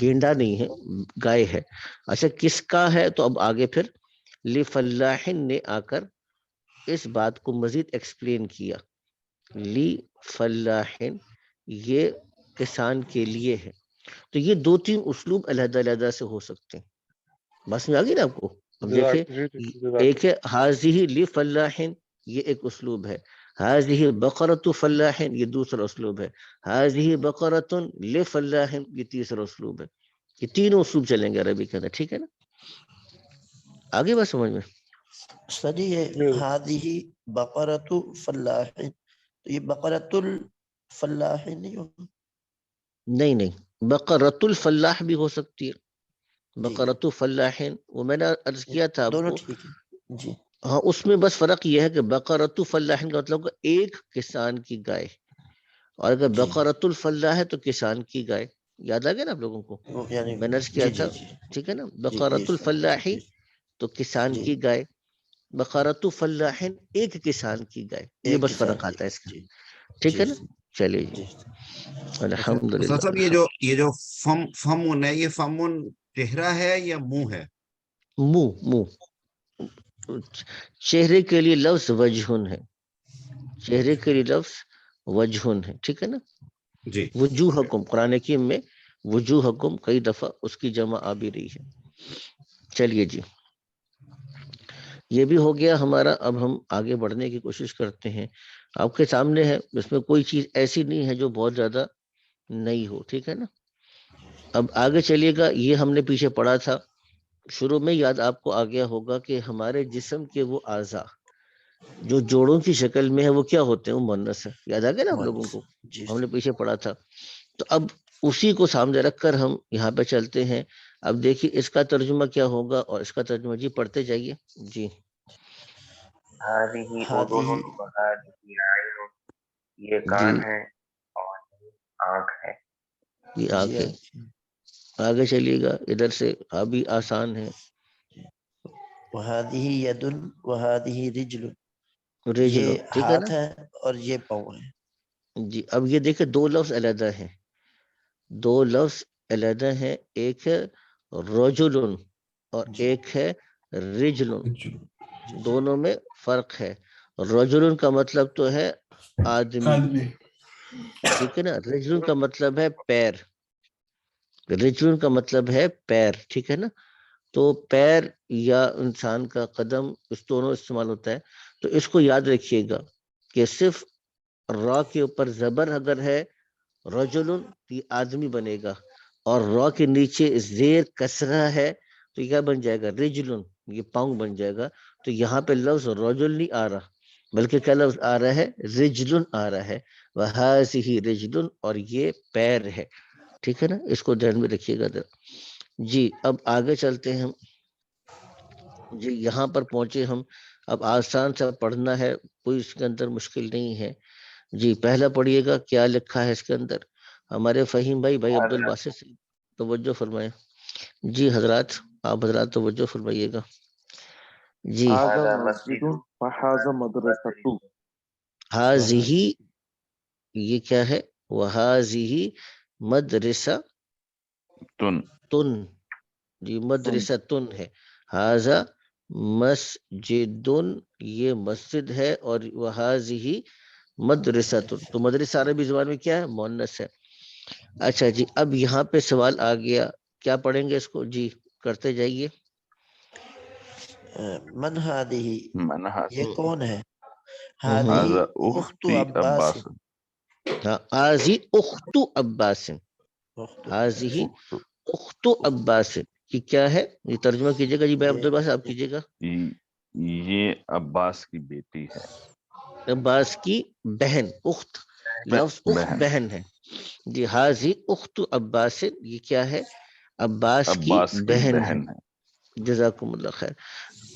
گینڈا نہیں ہے، گائے ہے. اچھا کس کا ہے؟ تو اب آگے پھر لی فلاحن نے آ کر اس بات کو مزید ایکسپلین کیا. لی فلاحن یہ کسان کے لیے ہے. تو یہ 2-3 اسلوب علیحدہ علیحدہ سے ہو سکتے ہیں. بس میں آ گئی نا آپ کو. اب دیکھیں ایک ہے حاضی لی فلاحن، یہ ایک اسلوب ہے. حاضی بقرۃ فلاحن یہ دوسرا اسلوب ہے. حاضی بقرۃ لفلاحن یہ تیسرا اسلوب ہے. یہ تینوں اسلوب چلیں گے عربی کے اندر. ٹھیک ہے نا؟ آگے بات سمجھ میں. استاد جی یہ ہادی بقرۃ فلاح، تو یہ بقرۃ الفلاح نہیں ہوگا؟ نہیں بقرۃ الفلاح بھی ہو سکتی ہے. بقرۃ فلاحین وہ میں نے عرض کیا تھا آپ دونوں کو. ٹھیک ہے جی. ہاں اس میں بس فرق یہ ہے کہ بقرۃ فلاحین کا مطلب ایک کسان کی گائے، اور اگر بقرۃ الفلاح ہے تو کسان کی گائے. یاد آ گیا نا آپ لوگوں کو؟ یعنی میں نے عرض کیا تھا. ٹھیک ہے نا؟ بقرۃ الفلاحی تو کسان کی گائے، بقرۃ فلاحین ایک کسان کی گائے. یہ بس فرق آتا ہے اس کا. ٹھیک ہے نا؟ چلیے جی الحمدللہ. استاد صاحب یہ جو فمن ہے، یہ فمن چہرہ ہے یا منہ ہے؟ منہ چہرے کے لیے لفظ وجہن ہے. چہرے کے لیے لفظ وجہن ہے. ٹھیک ہے نا؟ جی. وجوہکم قرآن حکیم میں وجوہکم کئی دفعہ اس کی جمع آ بھی رہی ہے. چلیے جی یہ بھی ہو گیا ہمارا. اب ہم آگے بڑھنے کی کوشش کرتے ہیں. آپ کے سامنے ہے، اس میں کوئی چیز ایسی نہیں ہے جو بہت زیادہ نئی ہو. ٹھیک ہے نا؟ اب آگے چلیے گا. یہ ہم نے پیچھے پڑھا تھا شروع میں، یاد آپ کو آ گیا ہوگا کہ ہمارے جسم کے وہ اعضاء جو جوڑوں کی شکل میں ہے وہ کیا ہوتے ہیں؟ وہ مؤنث ہے. یاد آ گیا نا آپ لوگوں کو؟ ہم نے پیچھے پڑھا تھا. تو اب اسی کو سامنے رکھ کر ہم یہاں پہ چلتے ہیں. اب دیکھیے اس کا ترجمہ کیا ہوگا اور اس کا ترجمہ. جی پڑھتے جائیے. جی هذه اذن وهذه عین، یہ کان ہے اور یہ آنکھ ہے. یہ آنکھ ہے. آگے چلیے گا ادھر سے. ابھی آسان ہے. وہادی ید وہادی رجل، رجل. یہ ٹھیک ہے نا؟ ہاتھ ہے اور یہ پاؤں ہے. جی اب یہ دیکھیں دو لفظ علیحدہ ہیں. دو لفظ علیحدہ ہیں. ایک ہے رجل اور ایک ہے رجل. دونوں میں فرق ہے. رجل کا مطلب تو ہے آدمی. ٹھیک ہے نا؟ رجل کا مطلب ہے پیر. رجل کا مطلب ہے پیر. ٹھیک ہے نا؟ تو پیر یا انسان کا قدم اس دونوں استعمال ہوتا ہے. تو اس کو یاد رکھیے گا کہ صرف را کے اوپر زبر اگر ہے رجل یہ آدمی بنے گا، اور را کے نیچے زیر کسرہ ہے تو یہ بن جائے گا رجل، یہ پاؤں بن جائے گا. تو یہاں پہ لفظ رجل نہیں آ رہا بلکہ کیا لفظ آ رہا ہے؟ رجل آ رہا ہے. وَهَذِهِ رِجْلٌ اور یہ پیر ہے. ٹھیک ہے نا؟ اس کو دھیان میں رکھیے گا. جی اب آگے چلتے ہیں ہم. جی یہاں پر پہنچے ہم. اب آسان سے پڑھنا ہے، کوئی اس کے اندر مشکل نہیں ہے. جی پہلا پڑھیے گا کیا لکھا ہے اس کے اندر. ہمارے فہیم بھائی عبد الباسط سے توجہ فرمائیں. جی حضرات آپ حضرات توجہ فرمائیے گا. جی هذا مسجد وهذا مدرسۃ. حاضی یہ کیا ہے؟ وحاضی مدرسہ تن. جی مدرسہ تن ہے. حاضا مسجد یہ مسجد ہے، اور وحاضی مدرسہ تن. تو مدرسہ عربی زبان میں کیا ہے؟ مؤنث ہے. اچھا جی اب یہاں پہ سوال آ گیا، کیا پڑھیں گے اس کو؟ جی کرتے جائیے. من ہادی یہ کون ہے؟ ہادی اخت عباس. حاضی اخت عباس. حاضی اخت عباس یہ کیا ہے؟ یہ ترجمہ کیجیے گا. جی بھائی عبد الباسط آپ کیجیے گا. یہ عباس کی بیٹی ہے. عباس کی بہن. اخت لفظ اخت بہن ہے. جی حاضی اخت عباس یہ کیا ہے؟ عباس کی بہن ہے. جزاکم اللہ خیر.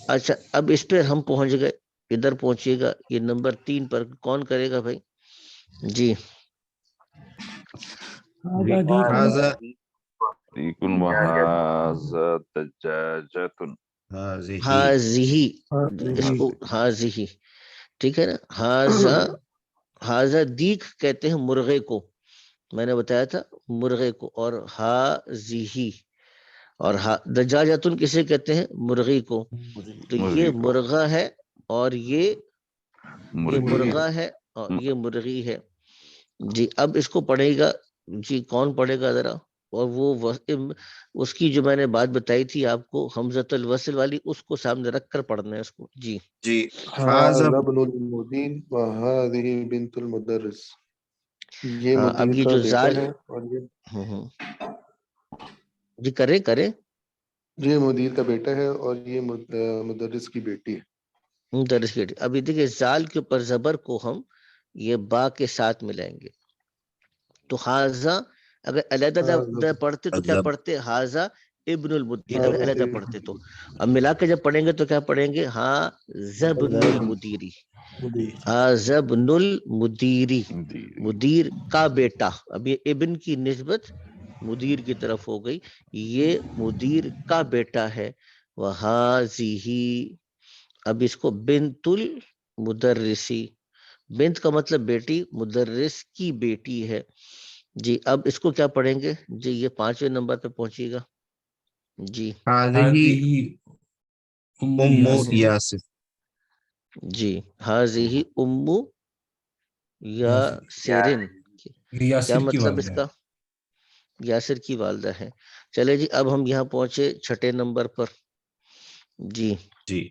اچھا اب اس پہ ہم پہنچ گئے. ادھر پہنچیے گا. یہ نمبر 3 پر کون کرے گا بھائی؟ جی هذا دیکن وہذا دجاجتن. حاضی اس کو حاضی. ٹھیک ہے نا؟ حاضا دیکھ کہتے ہیں مرغے کو. میں نے بتایا تھا مرغے کو، اور ہاذی، اور دجاجتن کسے کہتے ہیں؟ مرغی کو. تو یہ مرغی کو. مرغا ہے اور یہ مرغی مرغا ہے اور یہ مرغی ہے. جی اب اس کو پڑھے گا جی، کون پڑھے گا ذرا؟ اور وہ اس کی جو میں نے بات بتائی تھی آپ کو حمزۃ الوصل والی، اس کو سامنے رکھ کر پڑھنا ہے اس کو. جی جی هذا ابن المدين وهذه بنت المدرس. یہ اب مدیر یہ کا جو بیٹا زال ہے اور یہ جی کریں یہ مدیر کا بیٹا ہے اور یہ مدرس کی بیٹی ہے. مدرس کی. ابھی دیکھیے زال کے اوپر زبر کو ہم یہ با کے ساتھ ملائیں گے. تو حاضہ اگر علیحدہ پڑھتے تو کیا پڑھتے؟ حاضہ ابن المدیر اگر علیحدہ پڑھتے تو. اب ملا کے جب پڑھیں گے تو کیا پڑھیں گے؟ ہاں زبن المدیری، ہاں زبن المدیری، مدیر کا بیٹا. اب یہ ابن کی نسبت مدیر کی طرف ہو گئی، یہ مدیر کا بیٹا ہے. وہذہ، اب اس کو بنت المدرسی، بنت کا مطلب بیٹی، مدرس کی بیٹی ہے. جی اب اس کو کیا پڑھیں گے؟ جی یہ 5ویں نمبر پہ پہنچیے گا. جی هذه أم ام ياسر. یاسر. جی ہاذہ ام یاسرن، یہ کیا یاسر کی مطلب اس والدہ کا؟ یاسر کی والدہ ہے. چلے جی اب ہم یہاں پہنچے 6 نمبر پر. جی جی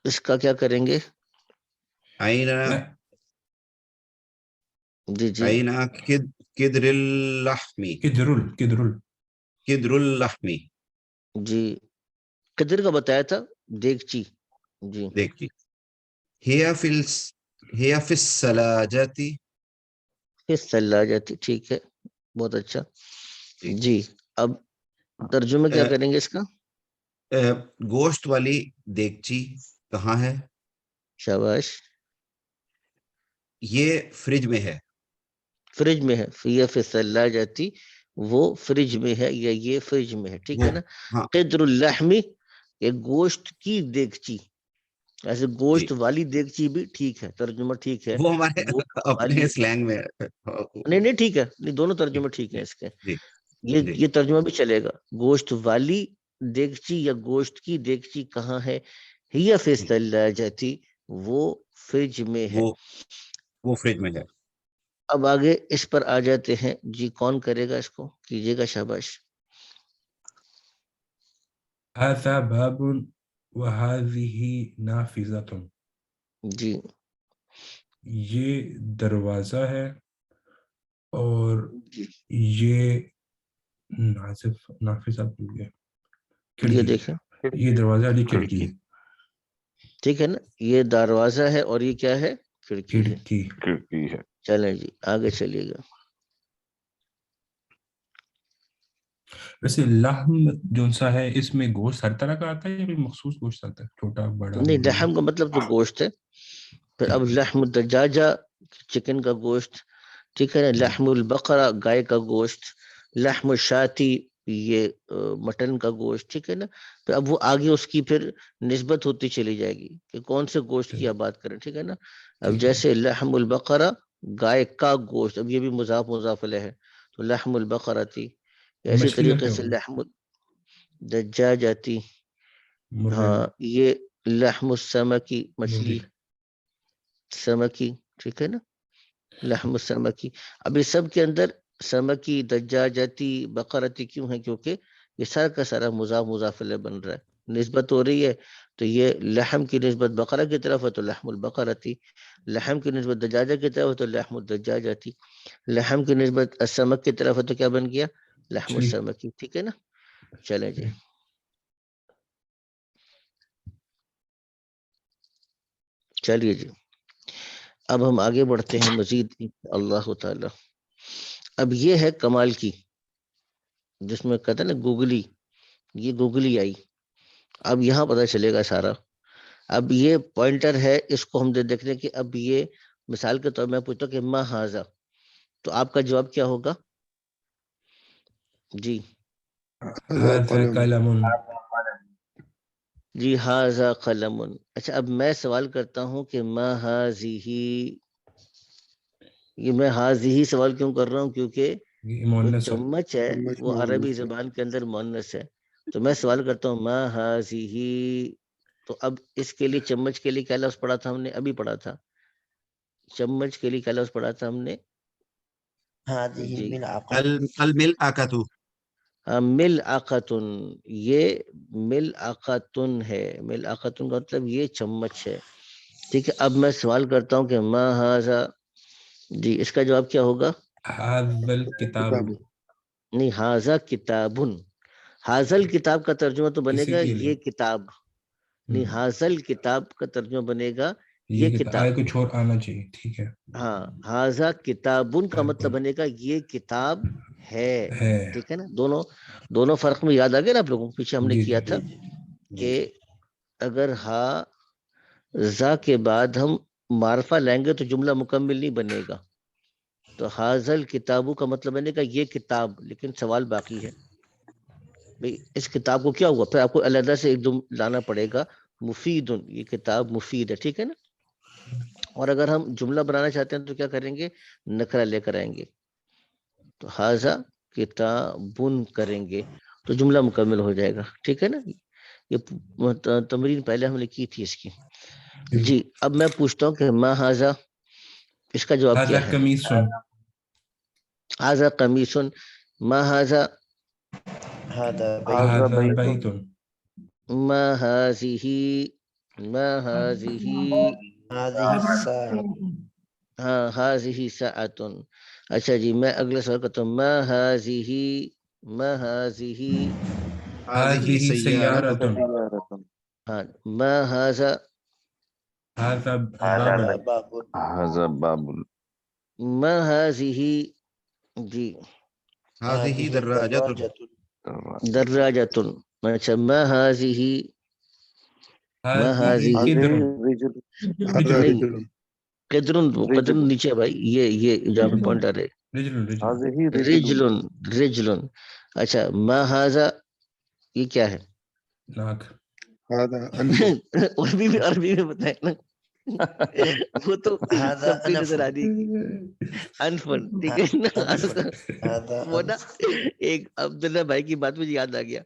اس کا کیا کریں گے؟ آئینہ ہے. جی جی آئینہ کدر اللحمی، کدر اللحمی. جی قدر کا بتایا تھا، دیگچی. جی دیکھیے ہی فی الثلاجتی. کس چل جاتی، ٹھیک ہے بہت اچھا. جی جی اب ترجمہ کیا کریں گے اس کا؟ گوشت والی دیگچی کہاں ہے؟ شاباش. یہ فریج میں ہے. فریج میں ہے، فی الثلاجتی، وہ فریج میں ہے یا یہ فریج میں ہے. ٹھیک ہے نا. ہاں قدر اللحمی، ایک گوشت کی دیگچی. ایسے جی گوشت والی دیگچی بھی ٹھیک ہے، ترجمہ ٹھیک ہے. وہ ہمارے گوشت اپنے والی، سلینگ میں. نہیں ٹھیک ہے، نہیں دونوں جی ترجمہ ٹھیک ہے جی اس کے. جی جی یہ ترجمہ بھی چلے گا. گوشت والی دیگچی یا گوشت کی دیگچی کہاں ہے؟ ہی فی الثلاجتی، وہ فریج میں ہے. وہ فریج میں ہے. اب آگے اس پر آ جاتے ہیں. جی کون کرے گا اس کو؟ کیجیے گا. شاباش. هذا باب وهذه نافذة. جی یہ دروازہ ہے اور یہ نافذہ بھول گیا، یہ کھڑکی. دیکھیں، یہ دروازہ والی کھڑکی ہے. ٹھیک ہے نا. یہ دروازہ ہے اور یہ کیا ہے؟ کھڑکی ہے. کھڑکی ہے. چلیں جی آگے چلیے گا. ویسے لحم جو سا ہے اس میں گوشت ہر طرح کا آتا ہے یا کوئی مخصوص گوشت آتا ہے؟ چھوٹا بڑا نہیں، بڑی؟ لحم کا مطلب تو گوشت ہے. پھر اب لحم الدجاجہ، چکن کا گوشت. ٹھیک ہے نا. لحم البقرہ، گائے کا گوشت. لحم الشاتی، یہ مٹن کا گوشت. ٹھیک ہے نا. پھر اب وہ آگے اس کی پھر نسبت ہوتی چلی جائے گی کہ کون سے گوشت کی آپ بات کریں. ٹھیک ہے نا. اب جیسے لحم البقرہ، گائے کا گوشت، اب یہ بھی مضاف الیہ ہے تو لحم البقرہ تھی. اسی مچھلی کا طریقے کیا سے ہوگا؟ لحم الدجاجہ تھی. مرغے ہاں کا، یہ لحم السمکی، مچھلی مرغی کا. سمکی. ٹھیک ہے نا. لحم السمکی. اب اس سب کے اندر سمکی، دجاجتی، بقرتی کیوں ہے؟ کیونکہ یہ سارا کا سارا مضاف الیہ بن رہا ہے، نسبت ہو رہی ہے. تو یہ لحم کی نسبت بقرہ کی طرف ہے تو لحم البقرتی، لحم کی نسبت دجاجہ کی طرف ہے تو لحم الدجاجتی، لحم کی نسبت السمک کی طرف ہے تو کیا بن گیا؟ لحم مچھلی. السمکی. ٹھیک ہے نا. چلیں جی چلیے جی اب ہم آگے بڑھتے ہیں مزید اللہ تعالی. اب یہ ہے کمال کی، جس میں کہتے ہیں نا گوگلی، یہ گوگلی آئی. اب یہاں پتہ چلے گا سارا. اب یہ پوائنٹر ہے، اس کو ہم دیکھنے کہ اب یہ مثال کے طور میں پوچھتا کہ ما ہاذا، تو آپ کا جواب کیا ہوگا؟ جی هذا هذا قلم. قلم. جی ہاذا قلم. اچھا اب میں سوال کرتا ہوں کہ ما ہاذہ، یہ میں حاضی ہی سوال کیوں کر رہا ہوں؟ کیونکہ یہ وہ مؤنث ہے. چمچ ہے چمچ وہ مؤنث عربی ہے. زبان کے اندر مؤنث ہے. تو میں سوال کرتا ہوں ما حاضی ہی، تو اب اس کے لیے چمچ کے لیے کیا لفظ پڑھا تھا ہم نے؟ ابھی پڑھا تھا. چمچ کے لیے کیا لفظ پڑھا تھا ہم نے؟ هذه جی ملعقة. الملعقة. ملعقتن، یہ ملعقتن ہے. ملعقتن کا مطلب یہ چمچ ہے. ٹھیک ہے، اب میں سوال کرتا ہوں کہ ما ھذا، جی اس کا جواب کیا ہوگا؟ هذا الكتاب. کتاب. نہیں، ھذا کتابن. حاضل کتاب کا ترجمہ تو بنے کسی گا کے لیے. یہ کتاب. نہیں، حاضل کتاب کا ترجمہ بنے گا یہ کتاب. آئے کچھ اور آنا چاہیے. ٹھیک ہے. ہاں، ھذا کتابن کا مطلب بنے گا یہ کتاب ہے. ٹھیک ہے نا، دونوں فرق میں یاد آ گیا نا آپ لوگوں کو؟ پیچھے ہم نے جی کیا جی. تھا کہ اگر ہا زا کے بعد ہم معرفہ لائیں گے تو جملہ مکمل نہیں بنے گا. تو حاضل کتابو کا مطلب بنے گا یہ کتاب، لیکن سوال باقی ہے بھئی اس کتاب کو کیا ہوا؟ پھر آپ کو علیحدہ سے ایک دم لانا پڑے گا مفید، یہ کتاب مفید ہے. ٹھیک ہے نا. اور اگر ہم جملہ بنانا چاہتے ہیں تو کیا کریں گے؟ نکرہ لے کر آئیں گے. تو حاضا کتابن کریں گے تو جملہ مکمل ہو جائے گا. ٹھیک ہے نا. یہ تمرین پہلے ہم نے کی تھی اس کی. جی اب میں پوچھتا ہوں کہ ما حاضا، اس کا جواب کیا هذا ہے؟ قمیص. حاضا قمیصن. ما حاضا، هذا هذا بيت. بيت. ما هذه، ما هذه، هذه الساعة. ہاں هذه ساعة. اچھا جی، میں اگلا سوال کرتا ہوں. ما هذه، ما هذه، هذه سيارة. ہاں ما هذا، هذا هذا باب. بيت. باب. هذا باب. ما هذه، جی هذه دراجة. دراجة. اچھا ما هذه، ما هذه هذه، قدر. هذا نہیں رجل. قدرن، قدرن نیچے بھائی، یہ جہاں پہ پوائنٹر ہے. رجل. رجلن، رجلن. اچھا ما هذا، یہ کیا ہے؟ ناک. هذا أنف. عربی میں بتائیں نا. وہ تو هذا سب کی نظر أنف. آ رہی. انفن، ٹھیک ہے نا. أنف. هذا وہ نا ایک عبداللہ بھائی کی بات مجھے یاد آ گیا.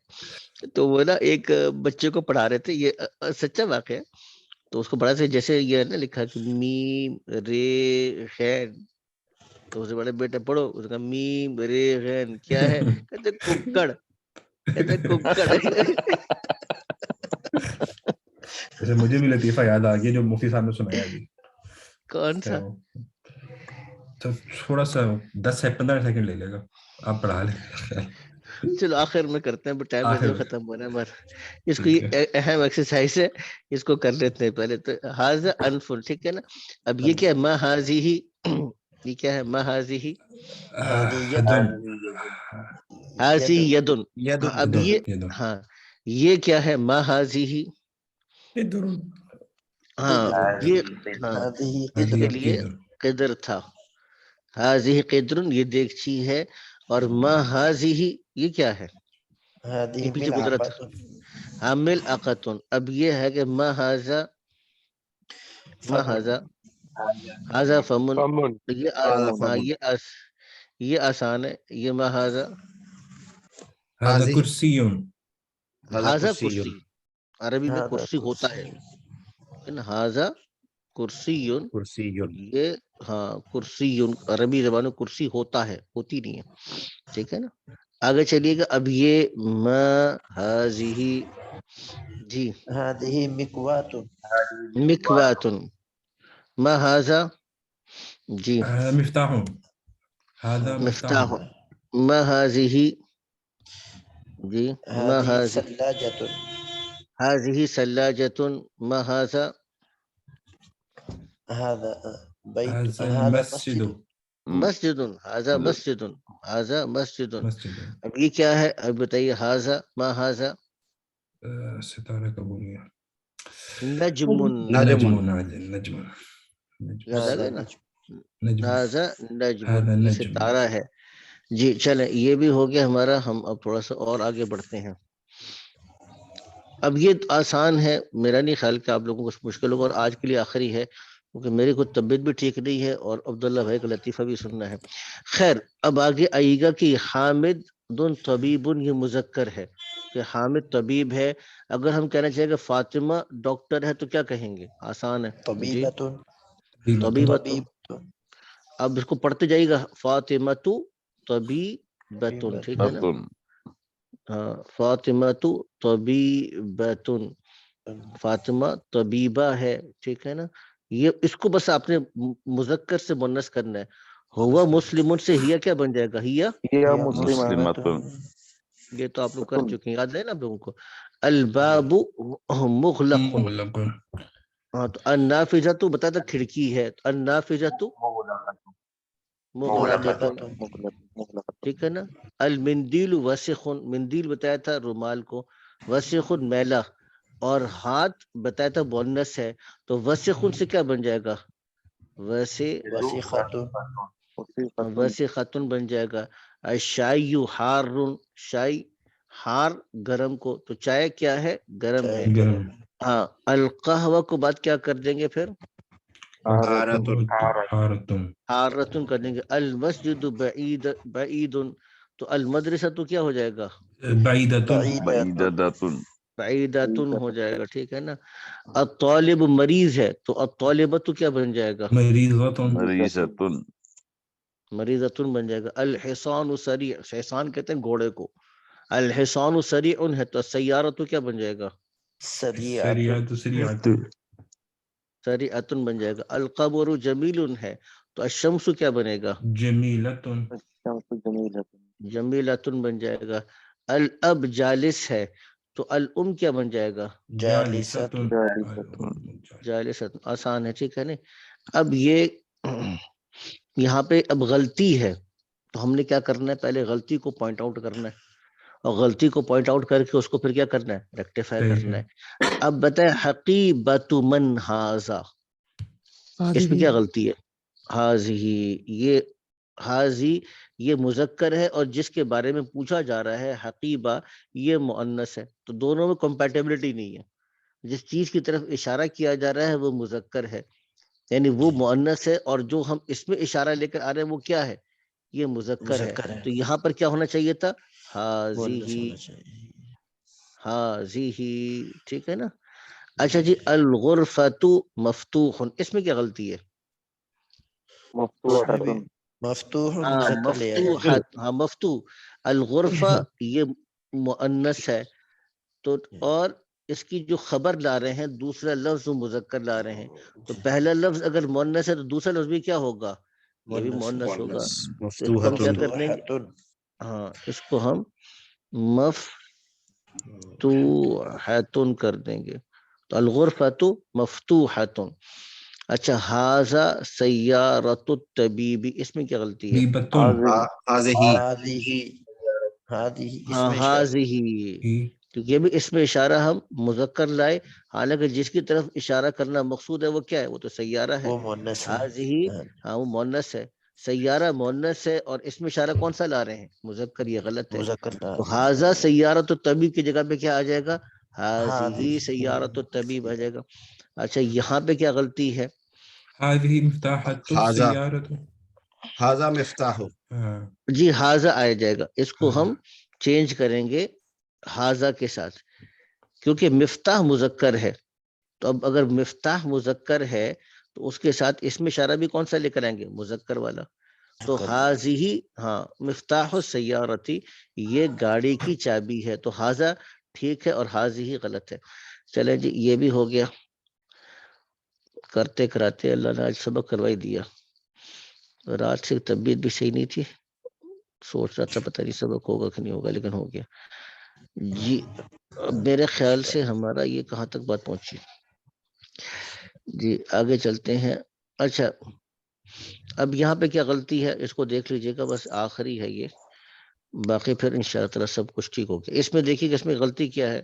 تو وہ نا ایک بچے کو پڑھا رہے تھے، یہ سچا واقعہ ہے. تو اس کو پڑھا تھا جیسے یہ نا لکھا کہ میم رے خین. تو اسے بڑے بیٹے پڑھو، اس کا میم رے خین کیا ہے؟ کہتے ککڑ، کہتے ککڑ. جیسے مجھے بھی لطیفہ یاد آ گیا جو مفتی صاحب نے سنایا ابھی. کون سا؟ تو تھوڑا سا 10-15 سیکنڈ لے لے گا، آپ پڑھا لیں. چلو آخر میں کرتے ہیں، ٹائم ویسے آخر ختم ہو رہا ہے ہمارا. اس کو ٹھیک ہے. یہ اہم ایکسرسائز ہے، اس کو کر لیتے ہیں پہلے. تو حاضر انفل، ٹھیک ہے نا. اب یہ کیا ہے؟ ما حاضی ہی، یہ کیا ہے؟ ما حاضی ہی، هذه يد. حاضی یدن. يد. اب یہ ہاں یہ کیا ہے؟ ما حاضی ہی. قدرن. ہاں قدر. یہ هذه ہاں هذه اس کے قدر. لیے قدر تھا. حاضی قدرن، یہ دیگچی ہے. اور ما حاضی ہی، یہ کیا ہے؟ هذه یہ پیچھے گزرا تھا. ملعقة. حامل اقتن. اب یہ ہے کہ ما حاضا، ما حاضا، حاضا فمن. فمن. یہ هذا ہاں فم. یہ آسان ہے. یہ ما حاضا، هذا کرسی. حاضا کرسی. عربی میں هذا کرسی ہوتا ہے، لیکن حاضا کرسی، كرسي. یہ ہاں کرسی عربی زبان میں کرسی ہوتا ہے، ہوتی نہیں ہے. ٹھیک ہے نا. آگے چلیے گا. اب یہ ما حاضی، جی هذه مكواة. مکواتن. ما حاضا، جی مفتاح. هذا مفتاح. مفتاح. ما حاضی، جی ما هذه حاضی. ثلاجة. حاضی ثلاجتن. ما حاضا، هذا بيت. هذا هذا المسجد. مسجد. مسجد. حاضا مسجد. حاضا مسجد. مسجد. اب یہ کیا ہے؟ اب بتائیے. حاضا، ما حاضا. ستارہ کا بولیے. نجم. نجم. نجم. یاد آ هذا گیا نا. نجم. نجم. حاضا نجم، هذا یہ نجم. ستارہ ہے. جی چلیں، یہ بھی ہو گیا ہمارا. ہم اب تھوڑا سا اور آگے بڑھتے ہیں. اب یہ آسان ہے، میرا نہیں خیال کہ آپ لوگوں کو کچھ مشکل ہوگا. اور آج کے لیے آخری ہے. کیونکہ میری کوئی طبیعت بھی ٹھیک نہیں ہے اور عبداللہ بھائی کا لطیفہ بھی سننا ہے. خیر اب آگے آئیے گا کہ حامد دن طبیبن یہ مذکر ہے کہ حامد طبیب ہے. اگر ہم کہنا چاہیں کہ فاطمہ ڈاکٹر ہے تو کیا کہیں گے؟ آسان ہے جی طبیبتن طبیبۃ. اب اس کو پڑھتے جائیے گا فاطمۃ طبیبۃ. ٹھیک ہے نا؟ نتن ہاں فاطمۃ طبیبۃ. فاطمہ طبیبہ ہے. ٹھیک ہے نا؟ یہ اس کو بس آپ نے مذکر سے مؤنث کرنا ہے. ہوا مسلمون سے ہیا کیا بن جائے گا؟ ہیا مسلمتن یہ تو آپ لوگ کر چکے ہیں، یاد ہے نا آپ لوگوں کو. الباب مغلق. مغلق. ہاں تو النافذہ تو بتا تھا کھڑکی ہے، تو النافذہ تو مغلقۃ. ٹھیک ہے نا؟ المندیل وسخ، مندیل بتایا تھا رومال کو، وسخ میلا، اور ہاتھ بتایا تھا مؤنث ہے، تو وسخ سے کیا بن جائے گا؟ وسیختن بن جائے گا. الشائی حار، شائی حار گرم کو، تو چائے کیا ہے؟ گرم ہے. گرم. ہاں القہوہ کو بات کیا کر دیں گے پھر؟ حارتن. حارتن کر دیں گے. المسجد بعید، تو المدرسہ تو کیا ہو جائے گا؟ بعیدتن. بعیدتن بعیدتن ہو جائے گا. ٹھیک ہے نا؟ الطالب مریض ہے تو الطالبہ تو کیا بن جائے گا؟ مریضتن. مریضتن مریضتن بن جائے گا. الحصان سریع، حصان کہتے ہیں گھوڑے کو، الحصان سریع ہے تو سیارہ تو کیا بن جائے گا؟ سریعت سریعتن. سریعتن بن جائے گا. القمر جمیل ہے تو الشمس کیا بنے گا؟ جمیلتن. جمیلتن بن جائے گا. الاب جالس ہے تو الام کیا بن جائے گا؟ جالستن. جالست. آسان ہے. ٹھیک ہے نا؟ اب یہ یہاں پہ اب غلطی ہے تو ہم نے کیا کرنا ہے؟ پہلے غلطی کو پوائنٹ آؤٹ کرنا ہے، اور غلطی کو پوائنٹ آؤٹ کر کے اس کو پھر کیا کرنا ہے؟ ریکٹیفائی کرنا ہے. اب بتائیں حقیبۃ من ھذا، اس میں کیا غلطی ہے؟ حاضی، یہ حاضی یہ مذکر ہے اور جس کے بارے میں پوچھا جا رہا ہے حقیبہ یہ مؤنث ہے، تو دونوں میں کمپیٹیبلٹی نہیں ہے. جس چیز کی طرف اشارہ کیا جا رہا ہے وہ مذکر ہے، یعنی وہ مؤنث ہے، اور جو ہم اس میں اشارہ لے کر آ رہے ہیں وہ کیا ہے؟ یہ مذکر ہے. تو یہاں پر کیا ہونا چاہیے تھا؟ حاضی، حاضی. ٹھیک ہے نا؟ اچھا جی الغرفۃ مفتوح، اس میں کیا غلطی ہے؟ مفتوح ہاں مذکر لے آیا. مفتوح، ہاں مفتوح. الغرفہ یہ مؤنث ہے، تو اور اس کی جو خبر لا رہے ہیں دوسرا لفظ مذکر لا رہے ہیں، تو پہلا لفظ اگر مؤنث ہے تو دوسرا لفظ بھی کیا ہوگا؟ یہ بھی مؤنث ہوگا. تو اس کو ہم کیا کر دیں گے؟ ہاں اس کو ہم مفتوحۃ کر دیں گے. تو الغرفۃ مفتوحۃ. اچھا ھذا سیارۃ الطبیب، اس میں کیا غلطی ہے؟ ہاں حاضی، تو یہ بھی اس میں اشارہ ہم مذکر لائے، حالانکہ جس کی طرف اشارہ کرنا مقصود ہے وہ کیا ہے؟ وہ تو سیارہ ہے. حاضی ہاں وہ مؤنث ہے، سیارہ مؤنث ہے، اور اس میں اشارہ کون سا لا رہے ہیں؟ مذکر. یہ غلط ہے. تو ھذا سیارۃ الطبیب کی جگہ پہ کیا آ جائے گا؟ حاضی سیارۃ الطبیب آ جائے گا. اچھا یہاں پہ کیا غلطی ہے؟ هذه مفتاحة السيارة. ھذا مفتاح. جی ھذا آیا جائے گا. اس کو ہم چینج کریں گے ھذا کے ساتھ، کیونکہ مفتاح مذکر ہے. تو اب اگر مفتاح مذکر ہے تو اس کے ساتھ اس میں اشارہ بھی کون سا لے کر آئیں گے؟ مذکر والا. تو حاضی، ہاں مفتاح السیارتی یہ گاڑی کی چابی ہے. تو ھذا ٹھیک ہے اور حاضی غلط ہے. چلیں جی یہ بھی ہو گیا. کرتے کراتے اللہ نے آج سبق کروائی دیا. رات سے طبیعت بھی صحیح نہیں تھی، سوچ رہا تھا پتہ نہیں سبق ہوگا کہ نہیں ہوگا، لیکن ہو گیا. جی میرے خیال سے ہمارا یہ کہاں تک بات پہنچی؟ جی آگے چلتے ہیں. اچھا اب یہاں پہ کیا غلطی ہے اس کو دیکھ لیجئے گا، بس آخری ہے یہ، باقی پھر انشاءاللہ سب کچھ ٹھیک ہو گیا. اس میں دیکھیے کہ اس میں غلطی کیا ہے؟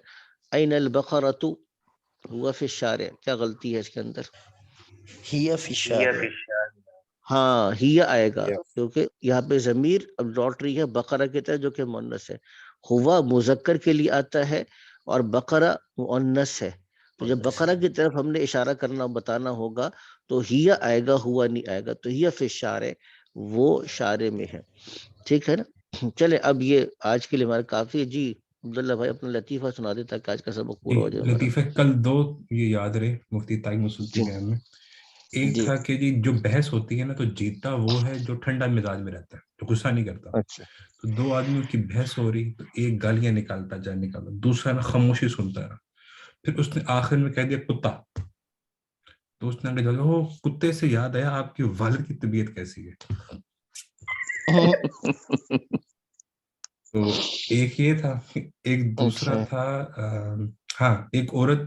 این البقرۃ ہوا فی الشارع، کیا غلطی ہے اس کے اندر؟ ہی فی الشارع. ہاں ہی آئے گا کیونکہ یہاں پہ ضمیر اب لوٹ رہی ہے بقرہ کی طرح جو کہ مؤنث ہے. ہوا مذکر کے لیے آتا ہے اور بقرہ مؤنث ہے، تو جب بقرہ کی طرف ہم نے اشارہ کرنا بتانا ہوگا تو ہیا آئے گا، ہوا نہیں آئے گا، تو ہیا فی الشارع، وہ شارع میں ہے، ٹھیک ہے نا. چلے اب یہ آج کے لیے ہمارا کافی ہے. جی عبداللہ بھائی اپنا لطیفہ سنا دے تاکہ آج کا سبق پورا ہو جائے ہمارا. لطیفہ کل 2 یہ یاد رہے مفتی طارق مسعود کے بیان میں. ایک جی تھا کہ جی جو بحث ہوتی ہے نا تو جیتا وہ ہے جو ٹھنڈا مزاج میں رہتا ہے، جو غصہ نہیں کرتا. اچھا تو 2 آدمیوں کی بحث ہو رہی، تو ایک گالیاں نکالتا دوسرا نا خاموشی سنتا رہا. پھر اس نے آخر میں کہہ دیا کتا. تو اس نے وہ کتے سے یاد آیا آپ کی والد کی طبیعت کیسی ہے. تو ایک یہ تھا. ایک دوسرا اچھا تھا ہاں، ایک عورت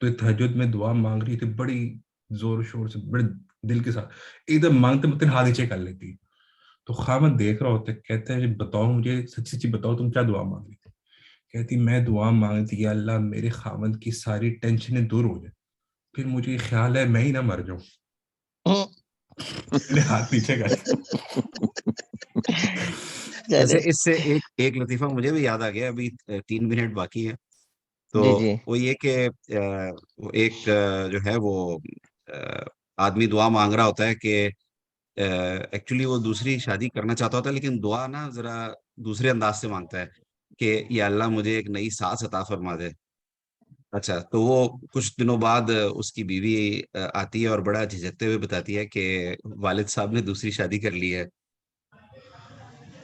تو تہجد میں دعا مانگ رہی تھی بڑی زور و شور سے، بڑے دل کے ساتھ، ایک دم مانگتے مانگتے ہاتھ نیچے کر لیتی. تو خاوند دیکھ رہا ہوتا ہے، کہتے ہیں بتاؤ مجھے سچی سچی بتاؤ تم کیا دعا مانگ رہی تھی. کہتی میں دعا مانگتی یا اللہ میرے خاوند کی ساری ٹینشنیں دور ہو جائیں، پھر مجھے خیال ہے میں ہی نہ مر جاؤں. میں نے ہاتھ نیچے کر ویسے اس سے ایک لطیفہ مجھے بھی یاد آ گیا. ابھی 3 منٹ باقی ہے. تو جی جی وہ یہ کہ ایک جو ہے وہ آدمی دعا مانگ رہا ہوتا ہے کہ ایکچولی وہ دوسری شادی کرنا چاہتا ہوتا ہے، لیکن دعا نا ذرا دوسرے انداز سے مانگتا ہے کہ یا اللہ مجھے ایک نئی ساس عطا فرما دے. اچھا، تو وہ کچھ دنوں بعد اس کی بیوی آتی ہے اور بڑا جھجکتے ہوئے بتاتی ہے کہ والد صاحب نے دوسری شادی کر لی ہے.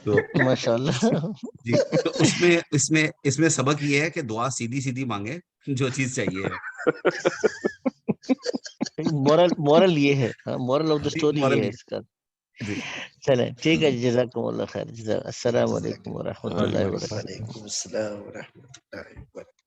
تو ماشاء اللہ. جی، تو اس میں سبق یہ ہے کہ دعا سیدھی سیدھی مانگے جو چیز چاہیے ہے. مورل یہ ہے، مورل آف دا جی، اسٹوری یہ ہے مورل اس کا. جی. چلیں ٹھیک ہے، جزاکم اللہ خیر. السلام علیکم ورحمۃ اللہ وعلیکم وبرکاتہ. وعلیکم السلام ورحمۃ اللہ وبرکاتہ.